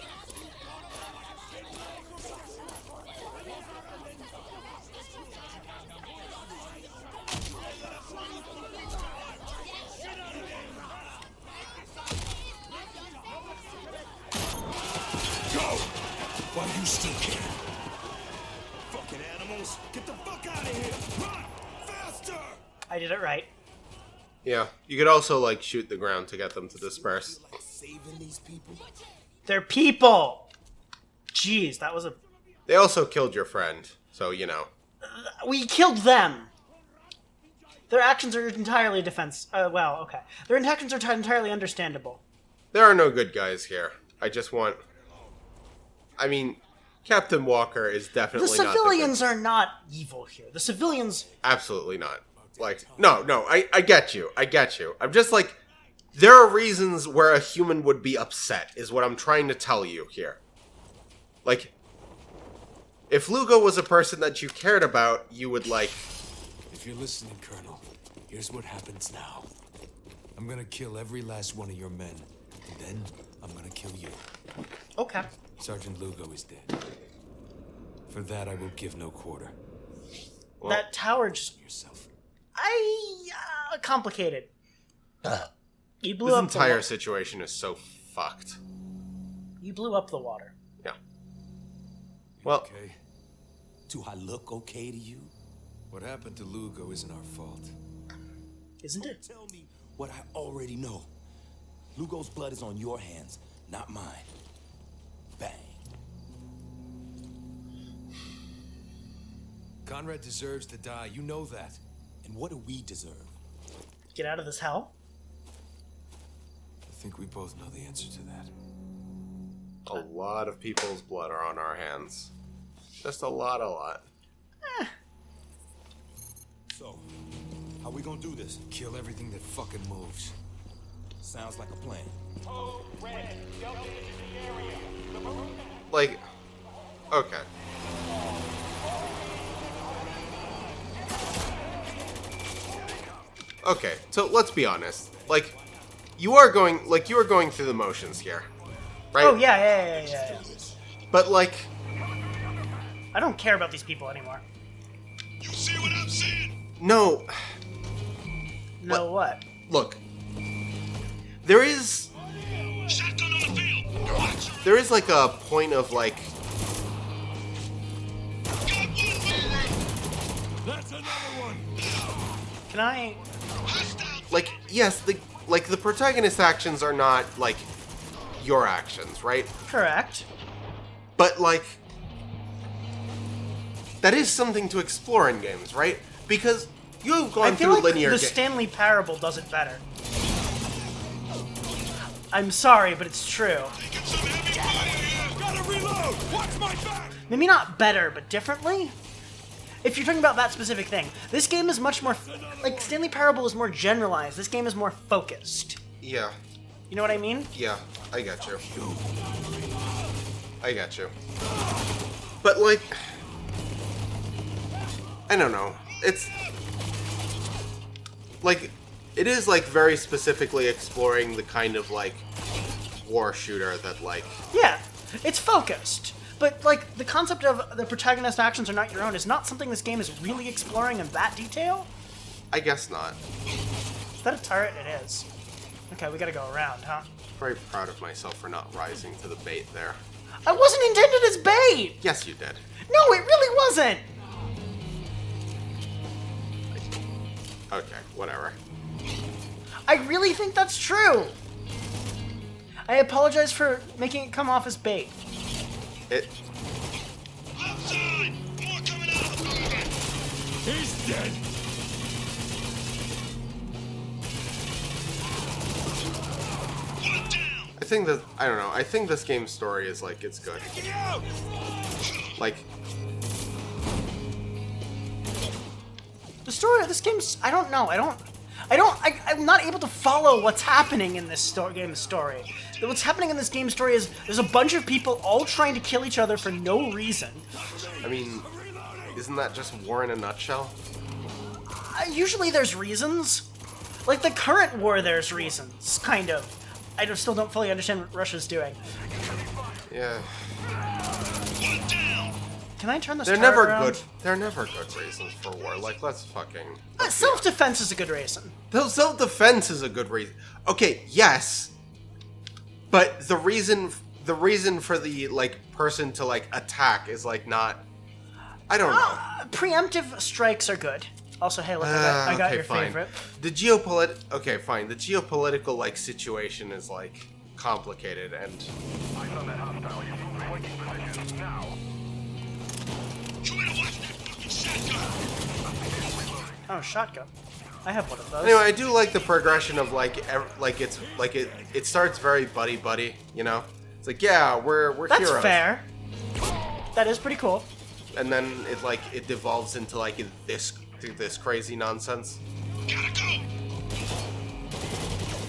Go! While you still can. Fucking animals, get the fuck out of here. Run, faster. I did it right. Yeah, you could also like shoot the ground to get them to disperse. Like saving these people. They're people! Jeez, that was a... They also killed your friend, so you know. We killed them! Their actions are entirely well, okay. Their actions are entirely understandable. There are no good guys here. I just want... I mean, Captain Walker is The definitely not civilians are not evil here. The civilians... Absolutely not. Like, no, I get you. I get you. I'm just like, there are reasons where a human would be upset, is what I'm trying to tell you here. Like, if Lugo was a person that you cared about, you would like... If you're listening, Colonel, here's what happens now. I'm gonna kill every last one of your men, and then I'm gonna kill you. Okay. Sergeant Lugo is dead. For that, I will give no quarter. Well, That tower just... Yourself. complicated. You blew this up entire the situation is so fucked. You blew up the water. Yeah. Well, Okay. Do I look okay to you? What happened to Lugo isn't our fault. Isn't it? Tell me what I already know. Lugo's blood is on your hands, not mine. Bang. Conrad deserves to die. You know that. And what do we deserve? Get out of this hell. I think we both know the answer to that. a lot of people's blood are on our hands. Just a lot. So, how we gonna do this? Kill everything that fucking moves. Sounds like a plan. Like, okay. Okay, so let's be honest. Like, you are going through the motions here, right? Oh, yeah. But, like... I don't care about these people anymore. You see what I'm saying? No. No, what? Look. There is... Shotgun on the field. Watch. There is, like, a point of, like... Got one. That's another one. Can I... Hostile. Like, yes, the protagonist's actions are not, like, your actions, right? Correct. But, like... That is something to explore in games, right? Because you've I gone feel through like linear the games. Stanley Parable does it better. I'm sorry, but it's true. Taking some heavy fire here. Gotta reload. Watch my back. Maybe not better, but differently? If you're talking about that specific thing. This game is much more... Like, Stanley Parable is more generalized. This game is more focused. Yeah, You know what I mean? yeah, I got you. I got you. But, like... I don't know. It's... Like, it is, like, very specifically exploring the kind of, like, war shooter that, like... Yeah, it's focused. But, like, the concept of the protagonist's actions are not your own is not something this game is really exploring in that detail. I guess not. Is that a turret? It is. Okay, we gotta go around, huh? Very proud of myself for not rising to the bait there. I wasn't intended as bait! Yes, you did. No, it really wasn't! Okay, whatever. I really think that's true! I apologize for making it come off as bait. It... Outside. More coming out of the building. He's dead. One down. I think that, I don't know, I think this game's story is, like, it's good. Like, The story of this game's, I don't know. I'm not able to follow what's happening in this game's story. What's happening in this game's story is there's a bunch of people all trying to kill each other for no reason. I mean, isn't that just war in a nutshell? Usually there's reasons. Like the current war, there's reasons, kind of. I still don't fully understand what Russia's doing. Yeah. Can I turn this They're turret never around? good. They're never good reasons for war. Like, let's be Self-defense is a good reason. honest. Self-defense is a good reason. Okay, yes, but the reason for the like person to like attack is like not. I don't know. Preemptive strikes are good. Also, hey, look, I got okay, your fine. favorite. The fine. The geopolitical like situation is like complicated and. Oh, shotgun. I have one of those. Anyway, I do like the progression of like it starts very buddy, you know. It's like yeah, we're That's heroes. fair. That is pretty cool. And then it devolves into like this crazy nonsense.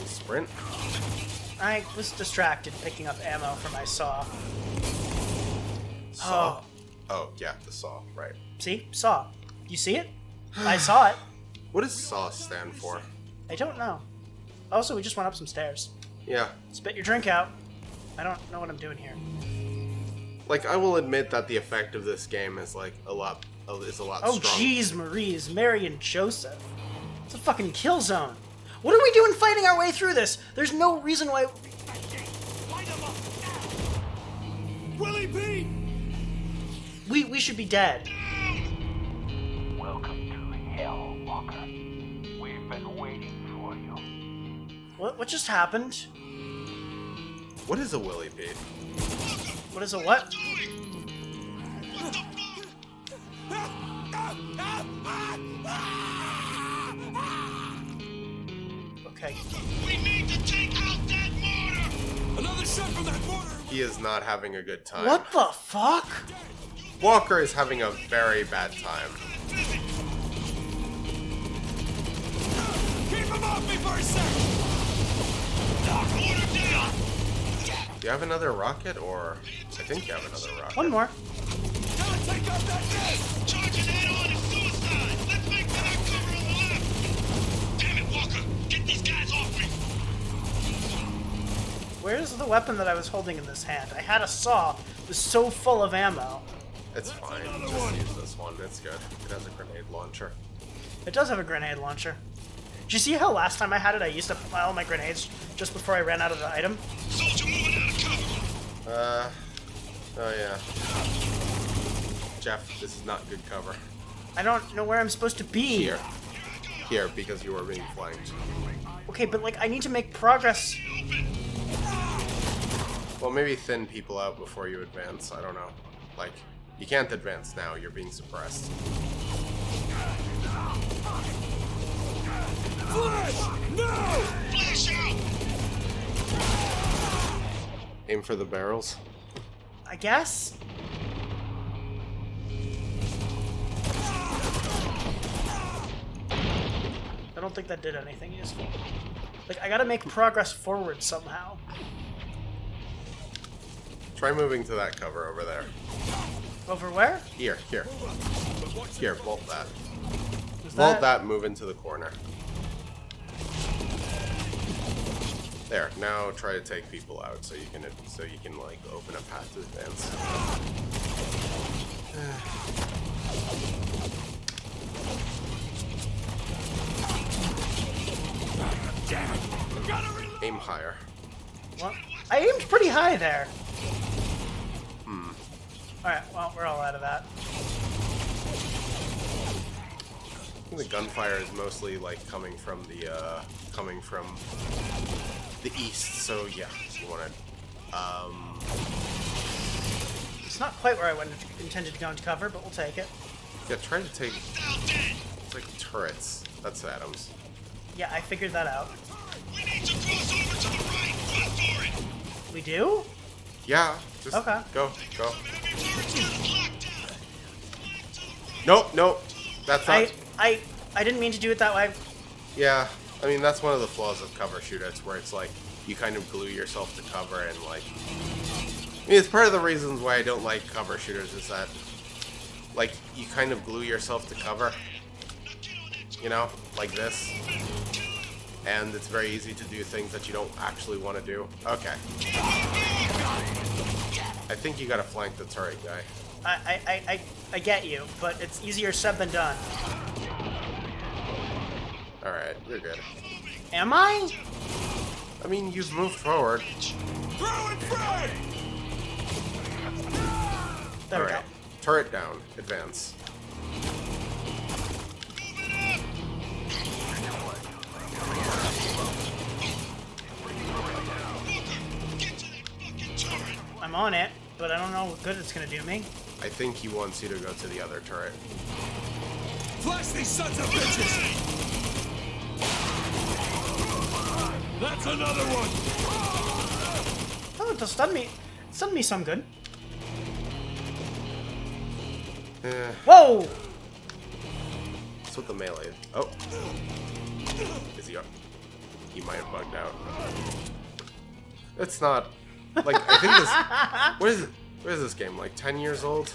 Sprint. I was distracted picking up ammo for my saw. Saw. Oh yeah, the saw. Right. See? Saw. You see it? I saw it. What does saw stand for? I don't know. Also, we just went up some stairs. Yeah. Spit your drink out. I don't know what I'm doing here. Like I will admit that the effect of this game is like a lot Oh, strong. jeez, Maurice, Mary, and Joseph. It's a fucking kill zone. What are we doing fighting our way through this? There's no reason why... Willie B! We should be dead. Welcome to Hell, Walker. We've been waiting for you. What just happened? What is a Willy Pete? What is a what? Okay. We need to take out that mortar! Another shot from that mortar! He is not having a good time. What the fuck? Walker is having a very bad time. Keep him off me for a second! Mortar down! Do you have another rocket, or I think you have another rocket. One more. Gotta take out that nest! Charging head on is suicide! Let's make for that cover on the left! Damn it, Walker! Get these guys off me! Where's the weapon that I was holding in this hand? I had a saw. It was so full of ammo. It's fine. Just use this one. It's good. It has a grenade launcher. It does have a grenade launcher. Did you see how last time I had it, I used up all my grenades just before I ran out of the item? Soldier moving out of cover! Oh yeah. Jeff, this is not good cover. I don't know where I'm supposed to be. Here, because you are being flanked. Okay, but like I need to make progress. Well, maybe thin people out before you advance. I don't know. Like, you can't advance now. You're being suppressed. Flash! No! Flash out! Aim for the barrels. I guess. I don't think that did anything useful. Like I gotta make progress forward somehow. Try moving to that cover over there. Over where? Here. Here, vault that. Was Vault that, move into the corner. There, now try to take people out so you can like open a path to advance. Aim higher. What? I aimed pretty high there. Alright, well, we're all out of that. I think the gunfire is mostly like coming from the east, so yeah, you want to It's not quite where I intended to go into cover, but we'll take it. yeah, try to take it's like turrets. That's Adams. Yeah, I figured that out. We need to cross over to the right! Run for it! We do? Yeah, just Okay. go. Nope, that's not... I didn't mean to do it that way. Yeah, I mean, that's one of the flaws of cover shooters, where it's like, you kind of glue yourself to cover, and like... I mean, it's part of the reasons why I don't like cover shooters, is that, like, you kind of glue yourself to cover, you know, like this. And it's very easy to do things that you don't actually want to do. Okay. I think you gotta flank the turret guy. I get you, but it's easier said than done. Alright, you're good. Am I? I mean, you've moved forward. Throw and fray! There we go. Alright, turret down. Advance. I'm on it, but I don't know what good it's gonna do me. I think he wants you to go to the other turret. Flash these sons of bitches! That's another one! Oh, it'll stun me. Stun me some good. Eh, Whoa! that's what the melee... Oh. Is he up? He might have bugged out. It's not... Like, I think this... What is this game? Like 10 years old?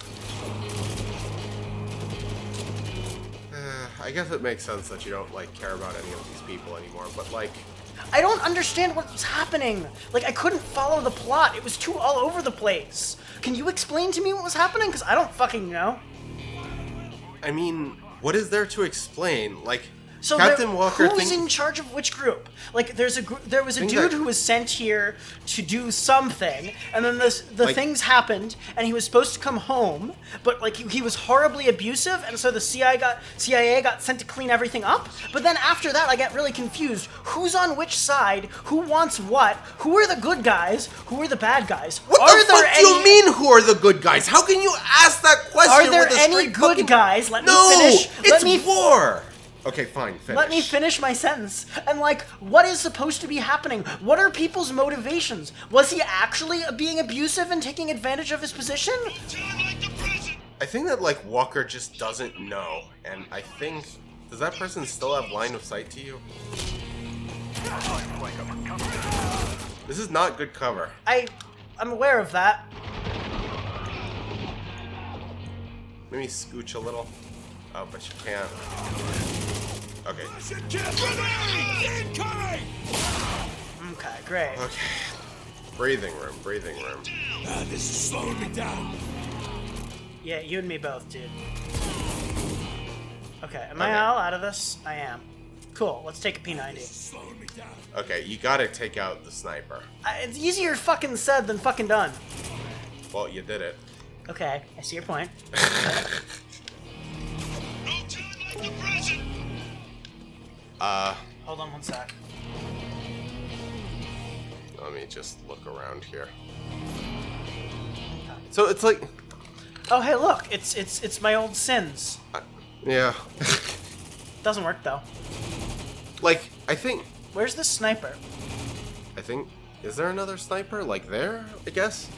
I guess it makes sense that you don't, like, care about any of these people anymore, but, like... I don't understand what was happening. Like, I couldn't follow the plot. It was too all over the place. Can you explain to me what was happening? Because I don't fucking know. I mean, what is there to explain? Like, So Captain Walker who's in charge of which group? Like, there was a Think dude that- who was sent here to do something, and then the Like- things happened, and he was supposed to come home, but like he was horribly abusive, and so the CIA got sent to clean everything up. But then after that, I get really confused. Who's on which side? Who wants what? Who are the good guys? Who are the bad guys? What are the fuck do you mean, who are the good guys? How can you ask that question Are there with a any straight good fucking... guys? Let No! me finish. It's war! Okay, fine, finish. Let me finish my sentence. And like, what is supposed to be happening? What are people's motivations? Was he actually being abusive and taking advantage of his position? I think that, like, Walker just doesn't know, and I think... Does that person still have line of sight to you? This is not good cover. I'm aware of that. Maybe scooch a little. Oh, but you can't. Okay. Incoming! Okay, great. Okay. Breathing room, breathing room. This is slowing me down. Yeah, you and me both, dude. Okay, am Okay. I all out of this? I am. Cool, let's take a P90. Slowing me down. Okay, you gotta take out the sniper. It's easier fucking said than fucking done. Well, you did it. Okay, I see your point. Hold on one sec. Let me just look around here. So it's like... Oh, hey, look, it's my old sins. Yeah. Doesn't work though. Like, I think... Where's the sniper? Is there another sniper? Like there, I guess?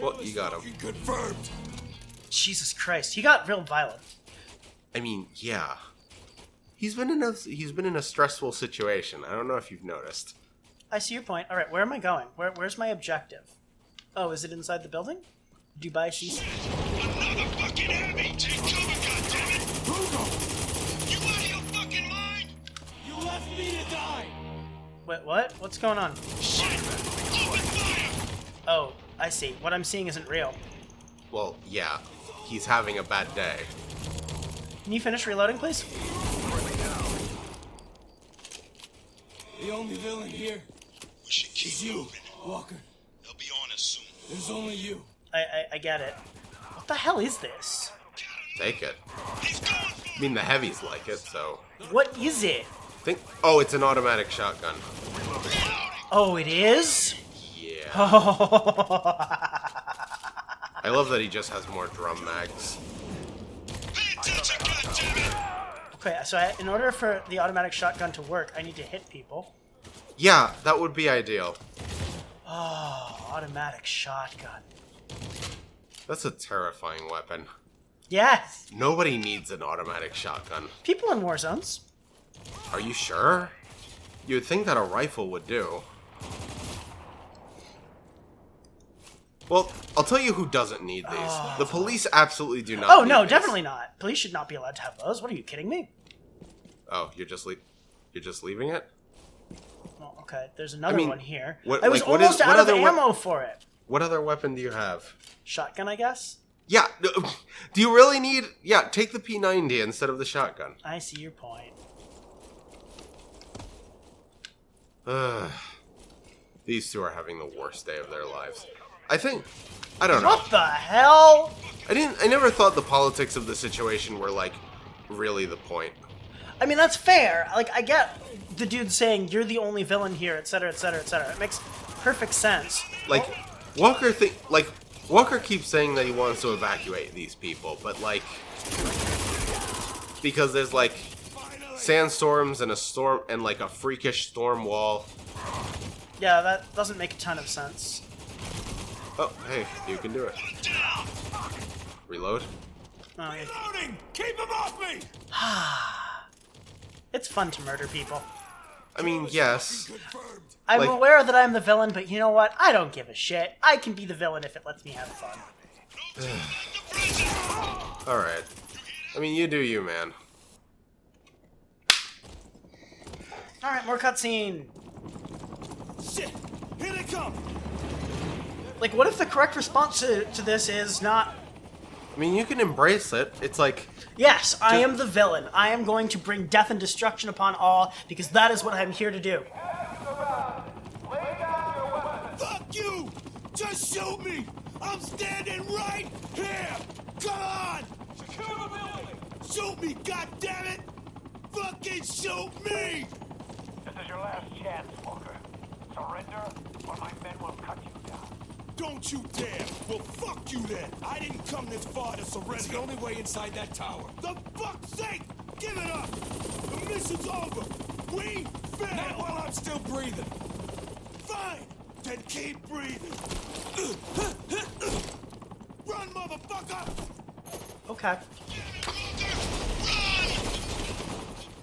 Well, you got him. Confirmed. Jesus Christ, he got real violent. I mean, yeah. He's been in a stressful situation. I don't know if you've noticed. I see your point. All right, where am I going? Where's my objective? Oh, is it inside the building? Dubai CC. Another fucking heavy! Take cover, goddammit! You out of your fucking mind? You left me to die. Wait, what? What's going on? Shit! Open fire! Oh, I see. What I'm seeing isn't real. Well, yeah. He's having a bad day. Can you finish reloading, please? The only villain here We should keep is you, moving. Walker. They'll be on us soon. There's only you. I get it. What the hell is this? Take it. He's going I for mean, the heavies like it, so... What is it? Oh, it's an automatic shotgun. Oh, it is? Yeah. Oh, I love that he just has more drum mags. Pay attention, goddammit! okay, so in order for the automatic shotgun to work, I need to hit people. Yeah, that would be ideal. Oh, automatic shotgun. That's a terrifying weapon. Yes. Nobody needs an automatic shotgun. People in war zones. Are you sure? You would think that a rifle would do. Well, I'll tell you who doesn't need these. The police absolutely do not Oh, need no, these. definitely not. Police should not be allowed to have those. What, are you kidding me? Oh, you're just leaving it? Well, okay, there's another one here. what- I was like, what almost is- what out of other ammo for it. What other weapon do you have? Shotgun, I guess? Yeah, do you really need... Yeah, take the P90 instead of the shotgun. I see your point. These two are having the worst day of their lives. I don't know. What the hell? I never thought the politics of the situation were, like, really the point. I mean, that's fair. Like, I get the dude saying, you're the only villain here, etc., etc., etc. It makes perfect sense. Like, Walker keeps saying that he wants to evacuate these people, but, like... Because there's, like, sandstorms and a storm, and, like, a freakish storm wall. Yeah, that doesn't make a ton of sense. Oh, hey, you can do it. Reload. Oh, yeah. Loading! Keep him off me! It's fun to murder people. I mean, yes. Confirmed. I'm Like- aware that I'm the villain, but you know what? I don't give a shit. I can be the villain if it lets me have fun. Alright. I mean, you do you, man. Alright, more cutscene. Shit! Here they come! Like, what if the correct response to this is not... I mean, you can embrace it. It's like... Yes, I am the villain. I am going to bring death and destruction upon all, because that is what I'm here to do. Fuck you! Just shoot me! I'm standing right here! Come on! Secure the building! Shoot me, goddammit! Fucking shoot me! This is your last chance, Walker. Surrender, or my men will cut you down. Don't you dare! Well, fuck you then! I didn't come this far to surrender! It's the only way inside that tower. The fuck's sake! Give it up! The mission's over! We failed! Not while I'm still breathing! Fine! Then keep breathing! Run, motherfucker! Okay.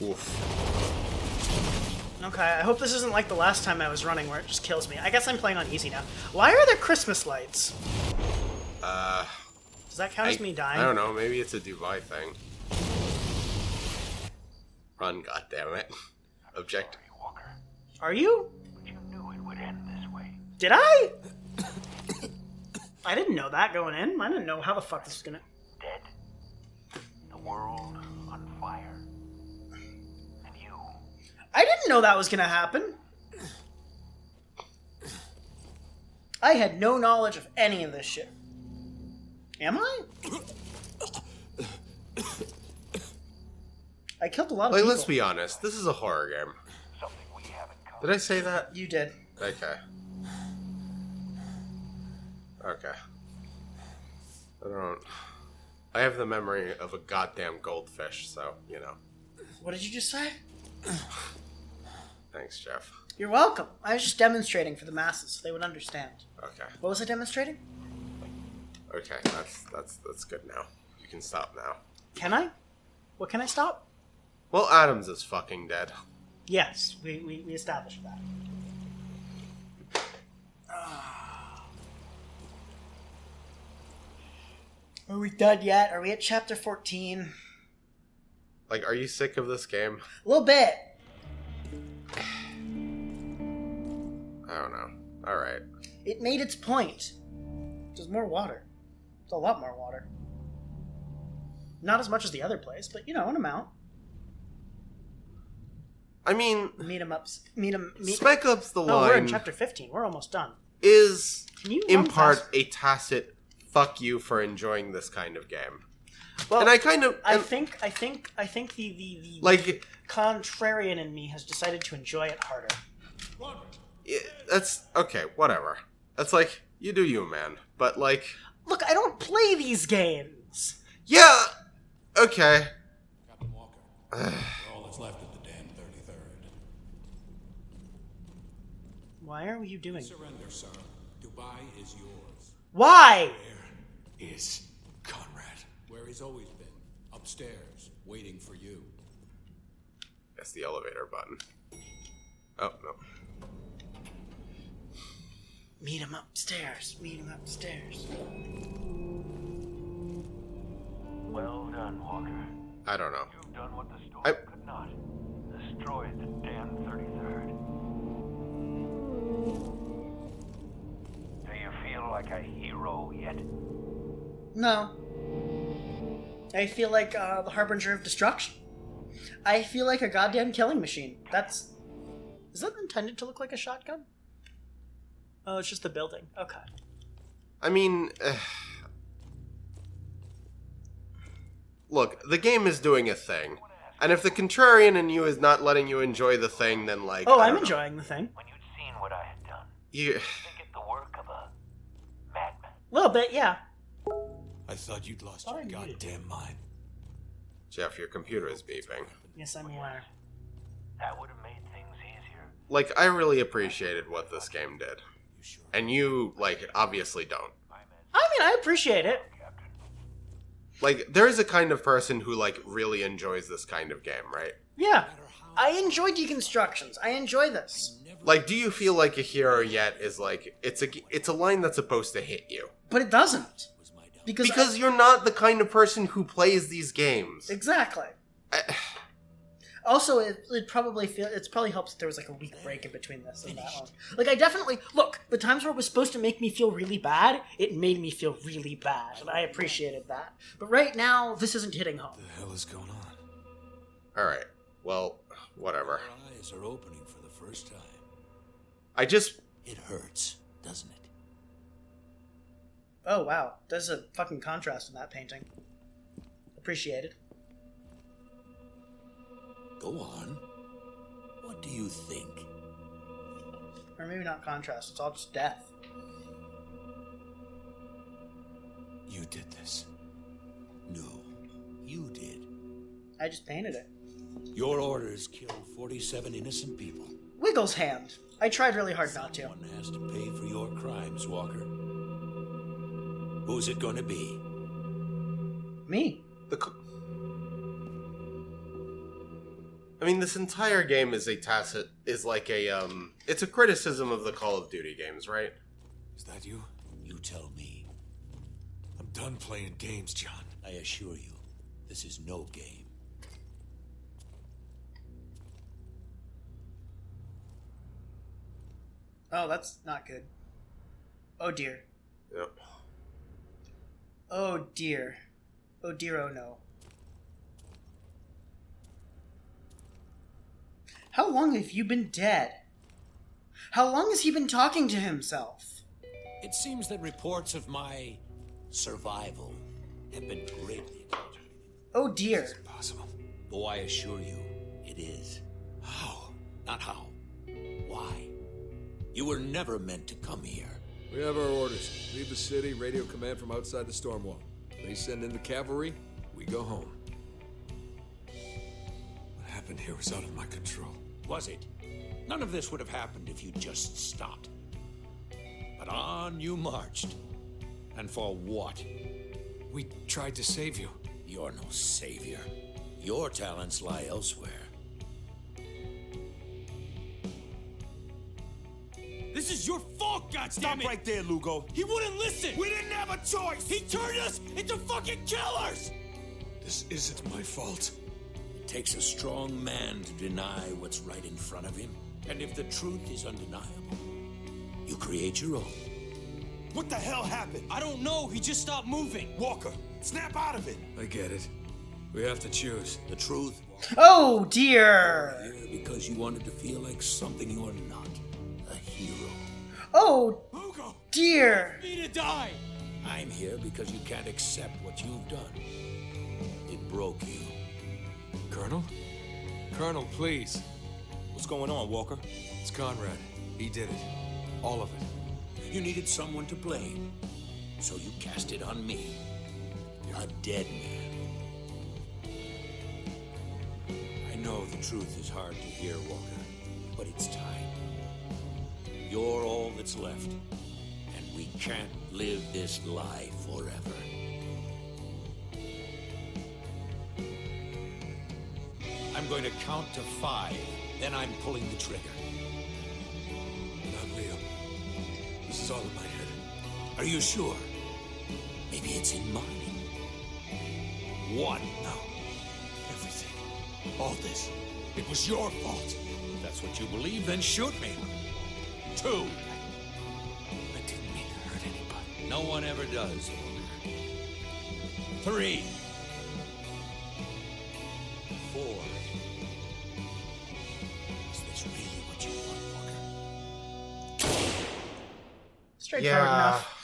Oof. Okay, I hope this isn't like the last time I was running where it just kills me. I guess I'm playing on easy now. Why are there Christmas lights? Does that count as me dying? I don't know. Maybe it's a Dubai thing. Run, goddammit. Object. Walker, Are you? but you knew it would end this way. Did I? I didn't know that going in. I didn't know how the fuck this was gonna... Dead. The world on fire. And you. I didn't know that was gonna happen. I had no knowledge of any of this shit. Am I? I killed a lot of Like, people. let's be honest. This is a horror game. Something we haven't covered. Did I say that? You did. Okay. Okay. I don't... I have the memory of a goddamn goldfish, so, you know. What did you just say? Thanks, Jeff. You're welcome. I was just demonstrating for the masses so they would understand. Okay. What was I demonstrating? Okay, that's good now. You can stop now. Can I? What can I stop? Well, Adams is fucking dead. Yes, we established that. Are we done yet? Are we at chapter 14? Like, are you sick of this game? A little bit. I don't know. Alright. It made its point. There's more water. It's a lot more water. Not as much as the other place, but you know, an amount. I mean, Meet 'em up. Spec Ops the No, we're in Line chapter 15. We're almost done. is, Can you in run part, fast? a tacit fuck you for enjoying this kind of game. Well, And I kind of... I and, think the like, contrarian in me has decided to enjoy it harder. that's... Okay, whatever. That's like, you do you, man. But, like... Look, I don't play these games. Yeah! Okay. Captain Walker, we're all that's left of the damn 33rd. Why are you doing? Surrender, sir. Dubai is yours. Why? Where is Conrad? Where he's always been. Upstairs, waiting for you. That's the elevator button. Oh, no. Meet him upstairs. Meet him upstairs. Well done, Walker. I don't know. You've done what the storm I- could not. Destroyed the damn 33rd. Do you feel like a hero yet? No. I feel like the harbinger of destruction. I feel like a goddamn killing machine. That's... Is that intended to look like a shotgun? Oh, it's just the building. Okay. I mean... Look, the game is doing a thing. And if the contrarian in you is not letting you enjoy the thing, then like... Oh, I I'm don't know. enjoying the thing. When you'd seen what I had done, You... think it the work of a madman. A little bit, yeah. I thought you'd lost Oh, your I muted goddamn mind. Jeff, your computer is beeping. Yes, I'm aware. That would have made things easier. Like, I really appreciated what this game did. You sure? And you, like, obviously don't. I mean, I appreciate it. Like, there is a kind of person who, like, really enjoys this kind of game, right? Yeah. I enjoy deconstructions. I enjoy this. Like, do you feel like a hero yet is, like, it's a line that's supposed to hit you? But it doesn't. Because You're not the kind of person who plays these games. Exactly. Also, it probably helps that there was like a week break in between this and that one. Like, I definitely look, the times where it was supposed to make me feel really bad, it made me feel really bad, and I appreciated that. But right now, this isn't hitting home. What the hell is going on? Alright, well, whatever. Our eyes are opening for the first time. I just... It hurts, doesn't it? Oh wow, there's a fucking contrast in that painting. Appreciated. Go on. What do you think? Or maybe not contrast, it's all just death. You did this. No, you did. I just painted it. Your orders killed 47 innocent people. Wiggles hand. I tried really hard not to. Someone has to pay for your crimes, Walker. Who's it gonna be? Me. I mean, this entire game is it's a criticism of the Call of Duty games, right? Is that you? You tell me. I'm done playing games, John. I assure you, this is no game. Oh, that's not good. Oh dear. Yep. Oh dear. Oh dear, oh no. How long have you been dead? How long has he been talking to himself? It seems that reports of my survival have been greatly exaggerated. Oh dear. Impossible. Oh, I assure you, it is. How? Not how. Why? You were never meant to come here. We have our orders. Leave the city, radio command from outside the storm wall. They send in the cavalry, we go home. What happened here was out of my control. Was it? None of this would have happened if you'd just stopped. But on you marched. And for what? We tried to save you. You're no savior. Your talents lie elsewhere. This is your fault, goddammit! Stop right there, Lugo. He wouldn't listen! We didn't have a choice! He turned us into fucking killers! This isn't my fault. It takes a strong man to deny what's right in front of him. And if the truth is undeniable, you create your own. What the hell happened? I don't know, he just stopped moving. Walker, snap out of it. I get it. We have to choose. The truth? Oh dear. Here because you wanted to feel like something you're not. A hero. Oh Lugo! dear. Me to die! I'm here because you can't accept what you've done. It broke you. Colonel? Colonel, please. What's going on, Walker? It's Conrad. He did it. All of it. You needed someone to blame. So you cast it on me. A dead man. I know the truth is hard to hear, Walker, but it's time. You're all that's left. And we can't live this lie forever. I'm going to count to 5, then I'm pulling the trigger. Not real. This is all in my head. Are you sure? Maybe it's in mine. 1. No. Everything. All this. It was your fault. If that's what you believe, then shoot me. 2. I didn't mean to hurt anybody. No one ever does, Walker. 3. 4. Is this really what you want, Walker? Straightforward Yeah. enough.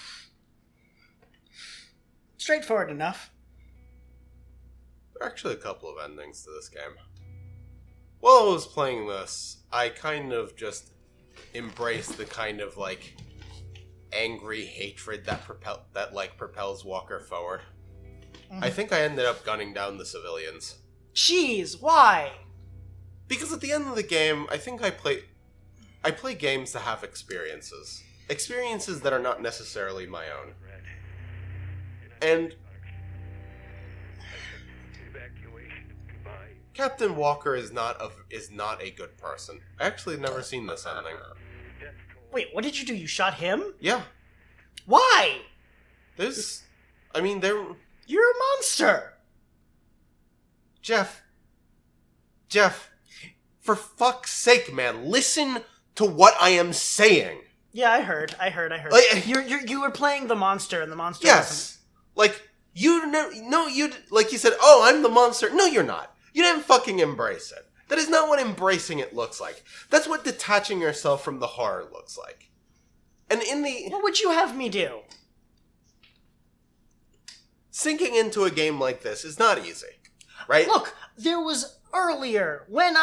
Straightforward enough. There are actually a couple of endings to this game. While I was playing this, I kind of just embraced the kind of like angry hatred that propels Walker forward. I think I ended up gunning down the civilians. Jeez, why? Because at the end of the game, I think I play games to have experiences. Experiences that are not necessarily my own. And Captain Walker is not a good person. I actually never seen this ending. Wait, what did you do? You shot him? Yeah. Why? There You're a monster. Jeff, for fuck's sake, man, listen to what I am saying. Yeah, I heard. Like, You were playing the monster, and the monster. Yes. Like, you said, oh, I'm the monster. No, you're not. You didn't fucking embrace it. That is not what embracing it looks like. That's what detaching yourself from the horror looks like. And What would you have me do? Sinking into a game like this is not easy, right? Look, there was earlier when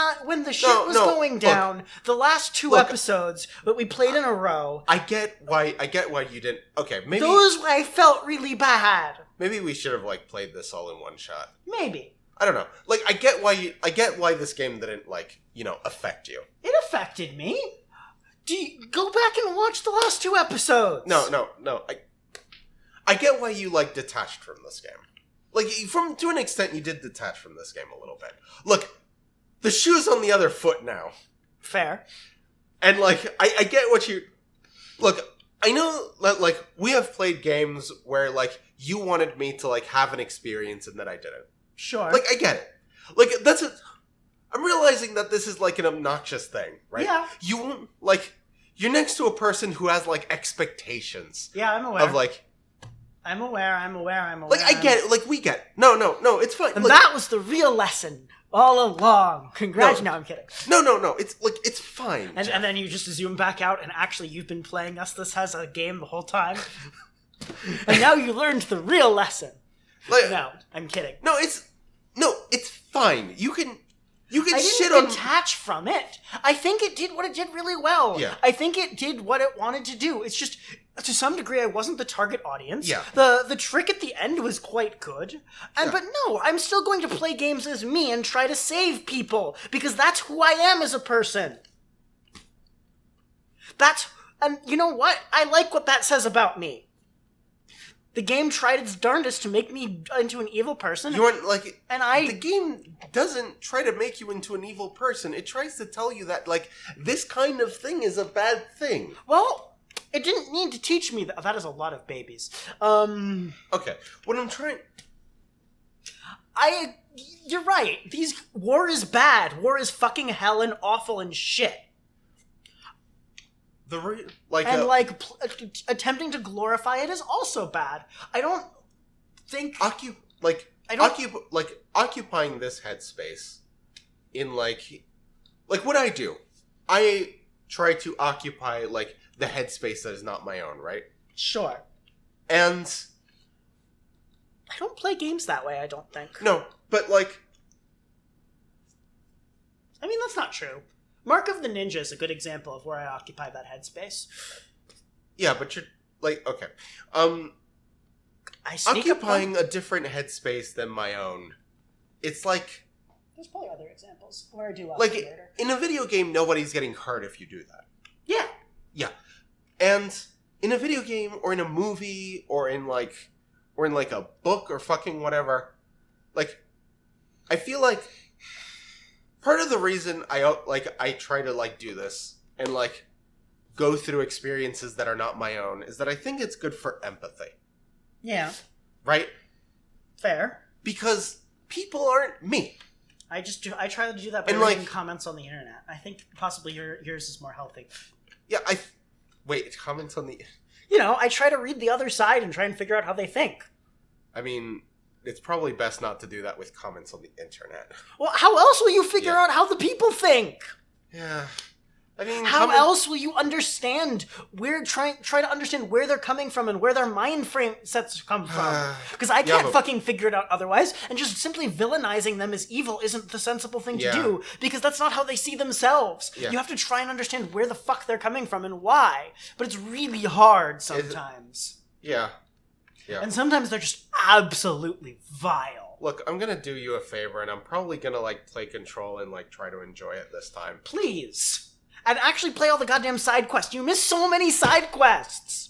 the shit was no, going look. down. The last 2 Look. episodes that we played in a row. I get why you didn't. Okay, maybe Those I felt really bad. maybe we should have like played this all in one shot. Maybe I don't know. Like, I get why this game didn't affect you. it affected me. Go back and watch the last 2 episodes. No. I get why you detached from this game. Like, to an extent, you did detach from this game a little bit. Look, the shoe's on the other foot now. Fair. And, I get what you... Look, I know that, we have played games where, you wanted me to, have an experience and that I didn't. Sure. I get it. I'm realizing that this is, an obnoxious thing, right? Yeah. You won't, you're next to a person who has, expectations. Yeah, I'm aware. Of, I'm aware. I get it. We get it. No, it's fine. And that was the real lesson all along. Congrats. No, I'm kidding. No. It's fine. And then you just zoom back out, and actually you've been playing us this as a game the whole time. And now you learned the real lesson. No, I'm kidding. No, it's fine. You can I shit didn't on... detach from it. I think it did what it did really well. Yeah. I think it did what it wanted to do. It's just, to some degree, I wasn't the target audience. Yeah. The trick at the end was quite good. But no, I'm still going to play games as me and try to save people, because that's who I am as a person. And you know what? I like what that says about me. The game tried its darndest to make me into an evil person. You aren't, the game doesn't try to make you into an evil person. It tries to tell you that, this kind of thing is a bad thing. Well, it didn't need to teach me that. That is a lot of babies. Okay, what I'm trying... You're right. War is bad. War is fucking hell and awful and shit. Attempting to glorify it is also bad. I don't think... occupying this headspace in, what I do. I try to occupy, the headspace that is not my own, right? Sure. And... I don't play games that way, I don't think. No, but, I mean, that's not true. Mark of the Ninja is a good example of where I occupy that headspace. Yeah, but you're... okay. I sneak occupying a different headspace than my own. It's There's probably other examples where I do occupy murder. In a video game, nobody's getting hurt if you do that. Yeah. Yeah. And in a video game or in a movie or in like a book or fucking whatever, like, I feel like part of the reason I try to like do this and like go through experiences that are not my own is that I think it's good for empathy. Yeah. Right? Fair. Because people aren't me. I try to do that by And, reading like, comments on the internet. I think possibly yours is more healthy. Yeah, wait, comments on the... You know, I try to read the other side and try and figure out how they think. I mean, it's probably best not to do that with comments on the internet. Well, how else will you figure Yeah. out how the people think? Yeah. I mean, How else will you understand try to understand where they're coming from and where their mind frame sets come from? Because I can't fucking figure it out otherwise, and just simply villainizing them as evil isn't the sensible thing to do, because that's not how they see themselves. Yeah. You have to try and understand where the fuck they're coming from and why. But it's really hard sometimes. Yeah. Yeah. And sometimes they're just absolutely vile. Look, I'm gonna do you a favor, and I'm probably gonna, like, play Control and, like, try to enjoy it this time. Please. And actually play all the goddamn side quests. You missed so many side quests.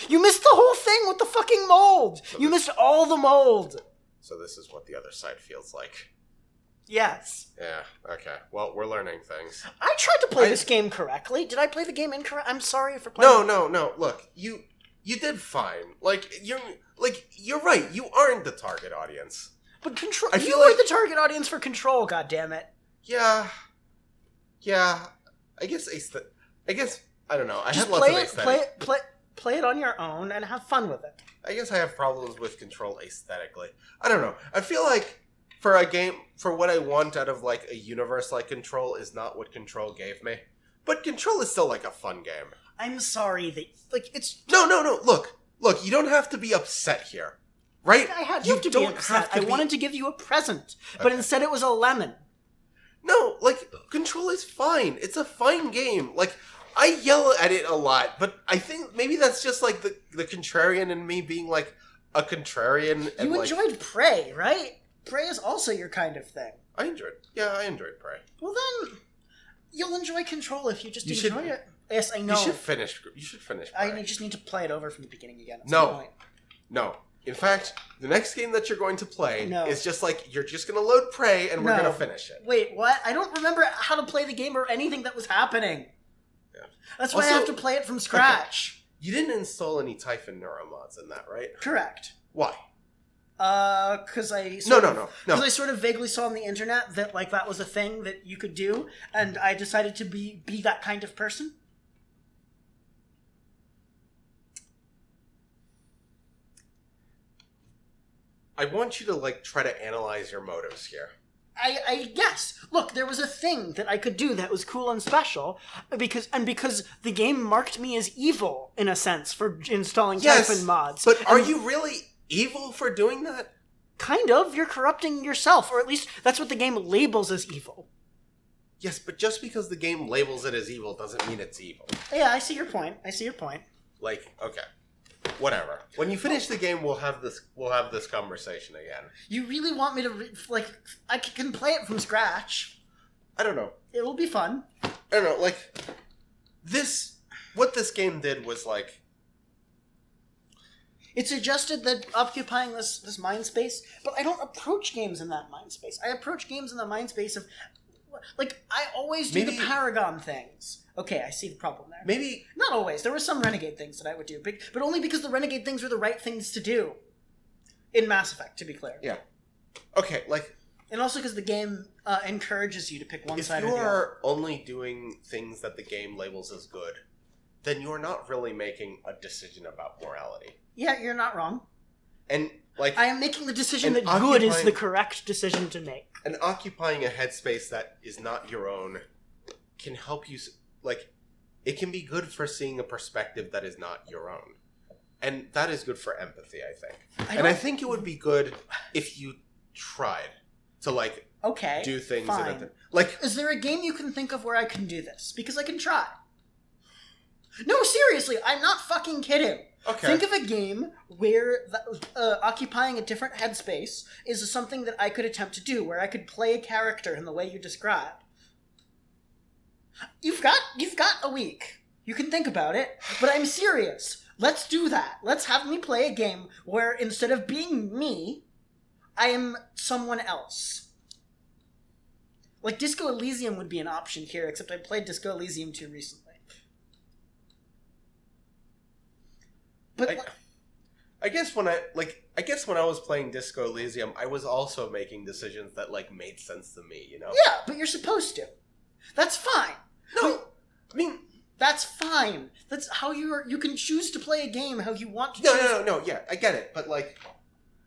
You missed the whole thing with the fucking mold. You missed all the mold. So this is what the other side feels like. Yes. Yeah, okay. Well, we're learning things. I tried to play this game correctly. Did I play the game incorrect? I'm sorry for playing. No. Look, you did fine. You're right. You aren't the target audience. But Control. I feel You were like- the target audience for Control. Goddammit. Yeah. I guess I don't know. I Just had lots play of it. aesthetic. Play it on your own and have fun with it. I guess I have problems with Control aesthetically. I don't know. I feel like for a game, for what I want out of like a universe like Control is not what Control gave me. But Control is still like a fun game. I'm sorry that it's. No. Look. You don't have to be upset here, right? I had you to be don't upset. have to I be... wanted to give you a present, but Okay. instead it was a lemon. No, like, Control is fine. It's a fine game. Like, I yell at it a lot, but I think maybe that's just, like, the contrarian in me being, like, a contrarian. And, You like, enjoyed Prey, right? Prey is also your kind of thing. I enjoyed Prey. Well then, you'll enjoy Control if you just You enjoy should- it. Yes, I know. You should finish Prey. I just need to play it over from the beginning again. That's my No. point. No. In fact, the next game that you're going to play No. is just, like, you're just going to load Prey and we're No. going to finish it. Wait, what? I don't remember how to play the game or anything that was happening. Yeah. That's why I Also- have to play it from scratch. You didn't install any Typhon neuromods in that, right? Correct. Why? Because I No. Because I sort of vaguely saw on the internet that like that was a thing that you could do, and I decided to be that kind of person. I want you to, like, try to analyze your motives here. I guess. Look, there was a thing that I could do that was cool and special because the game marked me as evil in a sense for installing Typhon mods. But are you really evil for doing that? Kind of. You're corrupting yourself, or at least that's what the game labels as evil. Yes, but just because the game labels it as evil doesn't mean it's evil. Yeah, I see your point. Like, okay. Whatever. When you finish the game, we'll have this conversation again. You really want me to I can play it from scratch. I don't know. It will be fun. I don't know, like, what this game did was, like... It suggested that occupying this mind space, but I don't approach games in that mind space. I approach games in the mind space of, like, I always do the Paragon things. Okay, I see the problem there. Maybe... Not always. There were some Renegade things that I would do, but only because the Renegade things were the right things to do. In Mass Effect, to be clear. Yeah. Okay, like... And also because the game encourages you to pick one side or If the you other. are only doing things that the game labels as good, then you're not really making a decision about morality. Yeah, you're not wrong. And, like... I am making the decision that and good is occupying- the correct decision to make. And occupying a headspace that is not your own can help you... Like, it can be good for seeing a perspective that is not your own. And that is good for empathy, I think. I think it would be good if you tried to, like, Okay, do things fine. in a... Like... Is there a game you can think of where I can do this? Because I can try. No, seriously, I'm not fucking kidding. Okay. Think of a game where occupying a different headspace is something that I could attempt to do, where I could play a character in the way you describe. You've got a week. You can think about it, but I'm serious. Let's do that. Let's have me play a game where instead of being me, I am someone else. Like, Disco Elysium would be an option here, except I played Disco Elysium 2 recently. But I guess when I was playing Disco Elysium, I was also making decisions that like made sense to me, you know? yeah, but you're supposed to. That's fine. No, I mean, That's fine. That's how you can choose to play a game how you want to no, choose. no, yeah, I get it, but like,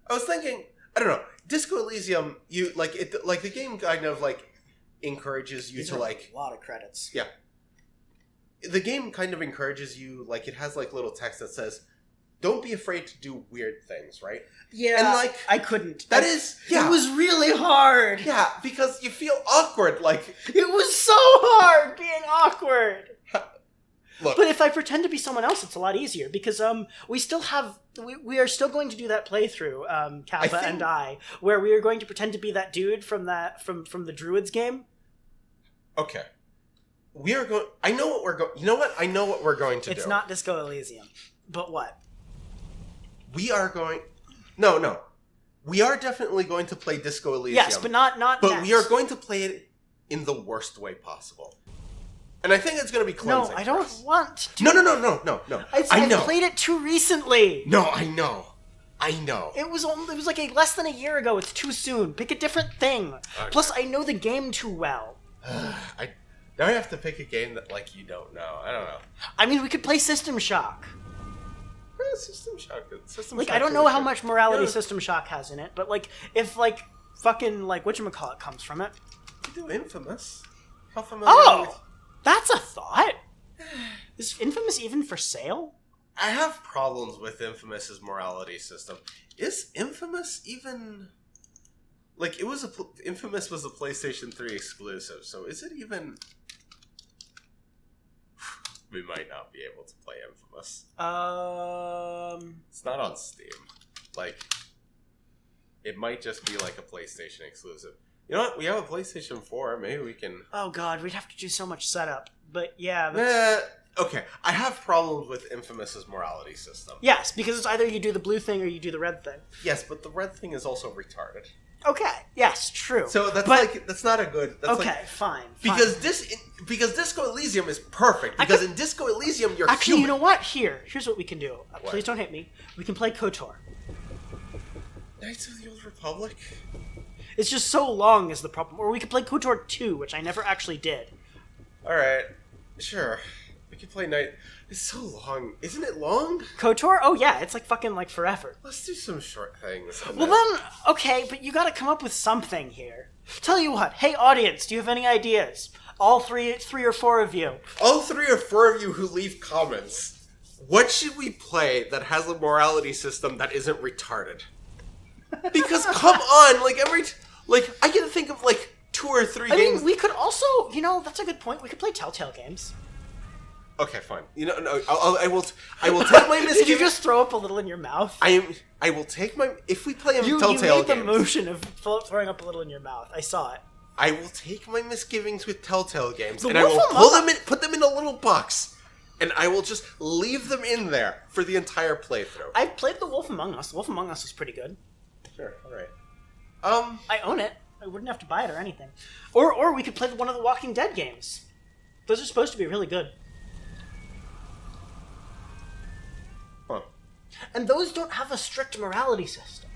I was thinking, I don't know, Disco Elysium, you like it, like the game kind of like encourages you These to are like, a lot of credits. yeah, the game kind of encourages you, like it has like little text that says, "Don't be afraid to do weird things," right? Yeah, And, like, I couldn't. Yeah, It was really hard. yeah, because you feel awkward, like, It was so hard being awkward. look, But if I pretend to be someone else, it's a lot easier because we still have we are still going to do that playthrough, Kappa and I, where we are going to pretend to be that dude from the Druids game. okay, we are going. I know what we're going. You know what? I know what we're going to do. It's not Disco Elysium, but what? We are going. No. We are definitely going to play Disco Elysium. Yes, but not. But next. we are going to play it in the worst way possible. And I think it's going to be cleansing. No, I for don't us. want to. No. I know. played it too recently. No, I know. It was like less than a year ago. It's too soon. Pick a different thing. Okay. Plus, I know the game too well. Now I have to pick a game that like you don't know. I don't know. I mean, we could play System Shock. System Shock. Like, I don't know how much morality System Shock has in it, but like, if like fucking like whatchamacallit comes from it. You do Infamous. How familiar are you with... That's a thought. Is Infamous even for sale? I have problems with Infamous's morality system. Is Infamous even like it was Infamous was a PlayStation 3 exclusive, so is it even? We might not be able to play Infamous. It's not on Steam. Like, it might just be like a PlayStation exclusive. You know what? We have a PlayStation 4. Maybe we can. Oh god, we'd have to do so much setup. But yeah. Okay. I have problems with Infamous's morality system. Yes, because it's either you do the blue thing or you do the red thing. Yes, but the red thing is also retarded. Okay. Yes, true. So that's not a good. That's okay, like, fine. Because Disco Elysium is perfect. Because in Disco Elysium you're actually, human. you know what? Here's what we can do. Please don't hit me. We can play KOTOR. Knights of the Old Republic. It's just so long is the problem. Or we could play KOTOR 2, which I never actually did. All right, sure. We can play Night. It's so long, isn't it long? KOTOR? Oh yeah, it's like fucking like forever. Let's do some short things. Well then, okay, but you gotta come up with something here. Tell you what, hey audience, do you have any ideas? All three or four of you. All 3 or 4 of you who leave comments, what should we play that has a morality system that isn't retarded? Because come on, I can think of like 2 or 3 I games. mean, we could also, that's a good point. We could play Telltale games. Okay, fine. No, I will take my misgivings. Did you just throw up a little in your mouth? I will take my. If we play You Telltale made the games, motion of throwing up a little in your mouth. I saw it. I will take my misgivings with Telltale games, The and I will Wolf put them in a little box, and I will just leave them in there for the entire playthrough. I played The Wolf Among Us. The Wolf Among Us was pretty good. Sure, all right. I own it. I wouldn't have to buy it or anything. Or we could play one of the Walking Dead games. Those are supposed to be really good. Huh. And those don't have a strict morality system.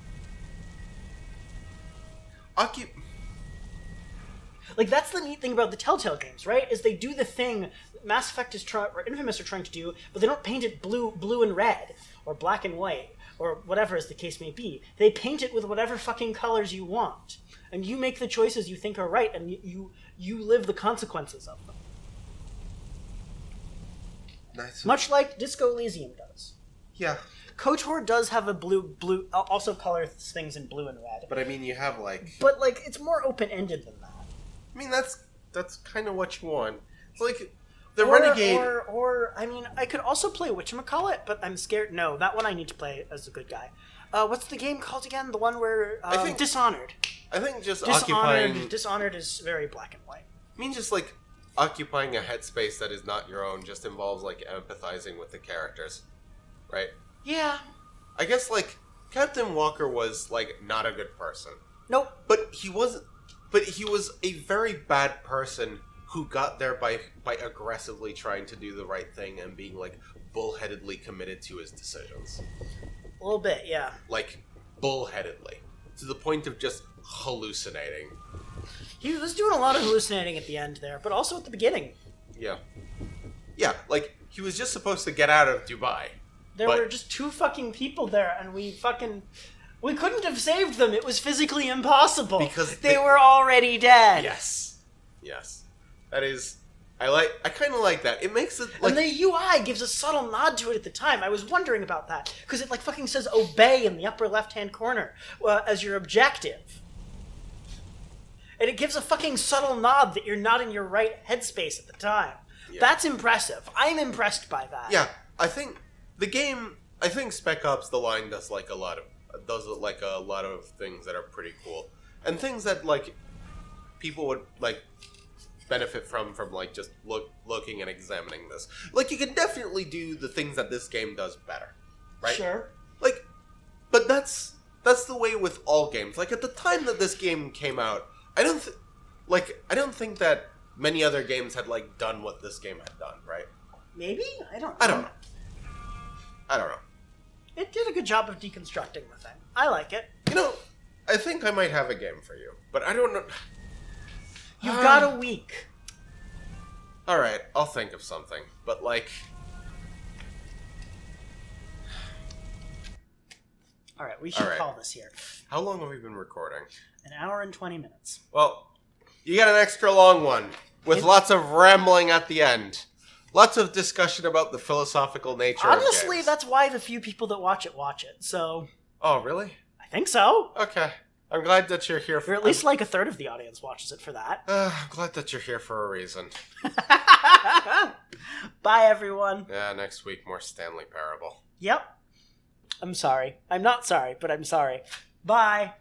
Like, that's the neat thing about the Telltale games, right? Is they do the thing Mass Effect or Infamous are trying to do, but they don't paint it blue and red, or black and white, or whatever as the case may be. They paint it with whatever fucking colors you want. And you make the choices you think are right, and you live the consequences of them. Nice. Much like Disco Elysium does. Yeah. KOTOR does have a blue, also color things in blue and red. But I mean, you have like. But like, it's more open-ended than that. I mean, that's kind of what you want. It's like the Renegade. Or I mean, I could also play whatchamacallit, but I'm scared. No, that one I need to play as a good guy. What's the game called again? The one where I think Dishonored. I think just occupying. Dishonored is very black and white. I mean, just like occupying a headspace that is not your own just involves, like, empathizing with the characters. Right? Yeah. I guess, like, Captain Walker was, like, not a good person. Nope. But he wasn't... But he was a very bad person who got there by aggressively trying to do the right thing and being, like, bullheadedly committed to his decisions. A little bit, yeah. Like, bullheadedly. To the point of just hallucinating. He was doing a lot of hallucinating at the end there, but also at the beginning. Yeah. Yeah, like, he was just supposed to get out of Dubai. There were just 2 fucking people there, and we couldn't have saved them. It was physically impossible. Because they were already dead. Yes. Yes. That is... I kind of like that. It makes it, like... And the UI gives a subtle nod to it at the time. I was wondering about that. Because it, like, fucking says obey in the upper left-hand corner as your objective. And it gives a fucking subtle nod that you're not in your right headspace at the time. Yeah. That's impressive. I'm impressed by that. Yeah, I think the game... I think Spec Ops the Line does, like, a lot of things that are pretty cool. And things that, like, people would, like... benefit from like just looking and examining this. Like, you can definitely do the things that this game does better, right? Sure. Like, but that's the way with all games. Like, at the time that this game came out, I don't think that many other games had, like, done what this game had done, right? Maybe? I don't know. It did a good job of deconstructing the thing. I like it. You know, I think I might have a game for you, but I don't know. You've got a week. Alright, I'll think of something. But, like... Alright, we should call this here. How long have we been recording? 1 hour and 20 minutes. Well, you got an extra long one. With lots of rambling at the end. Lots of discussion about the philosophical nature of Honestly, games. that's why the few people that watch it, so... Oh, really? I think so. Okay. I'm glad that you're here for... Or at least like a third of the audience watches it for that. I'm glad that you're here for a reason. Bye, everyone. Yeah, next week, more Stanley Parable. Yep. I'm sorry. I'm not sorry, but I'm sorry. Bye.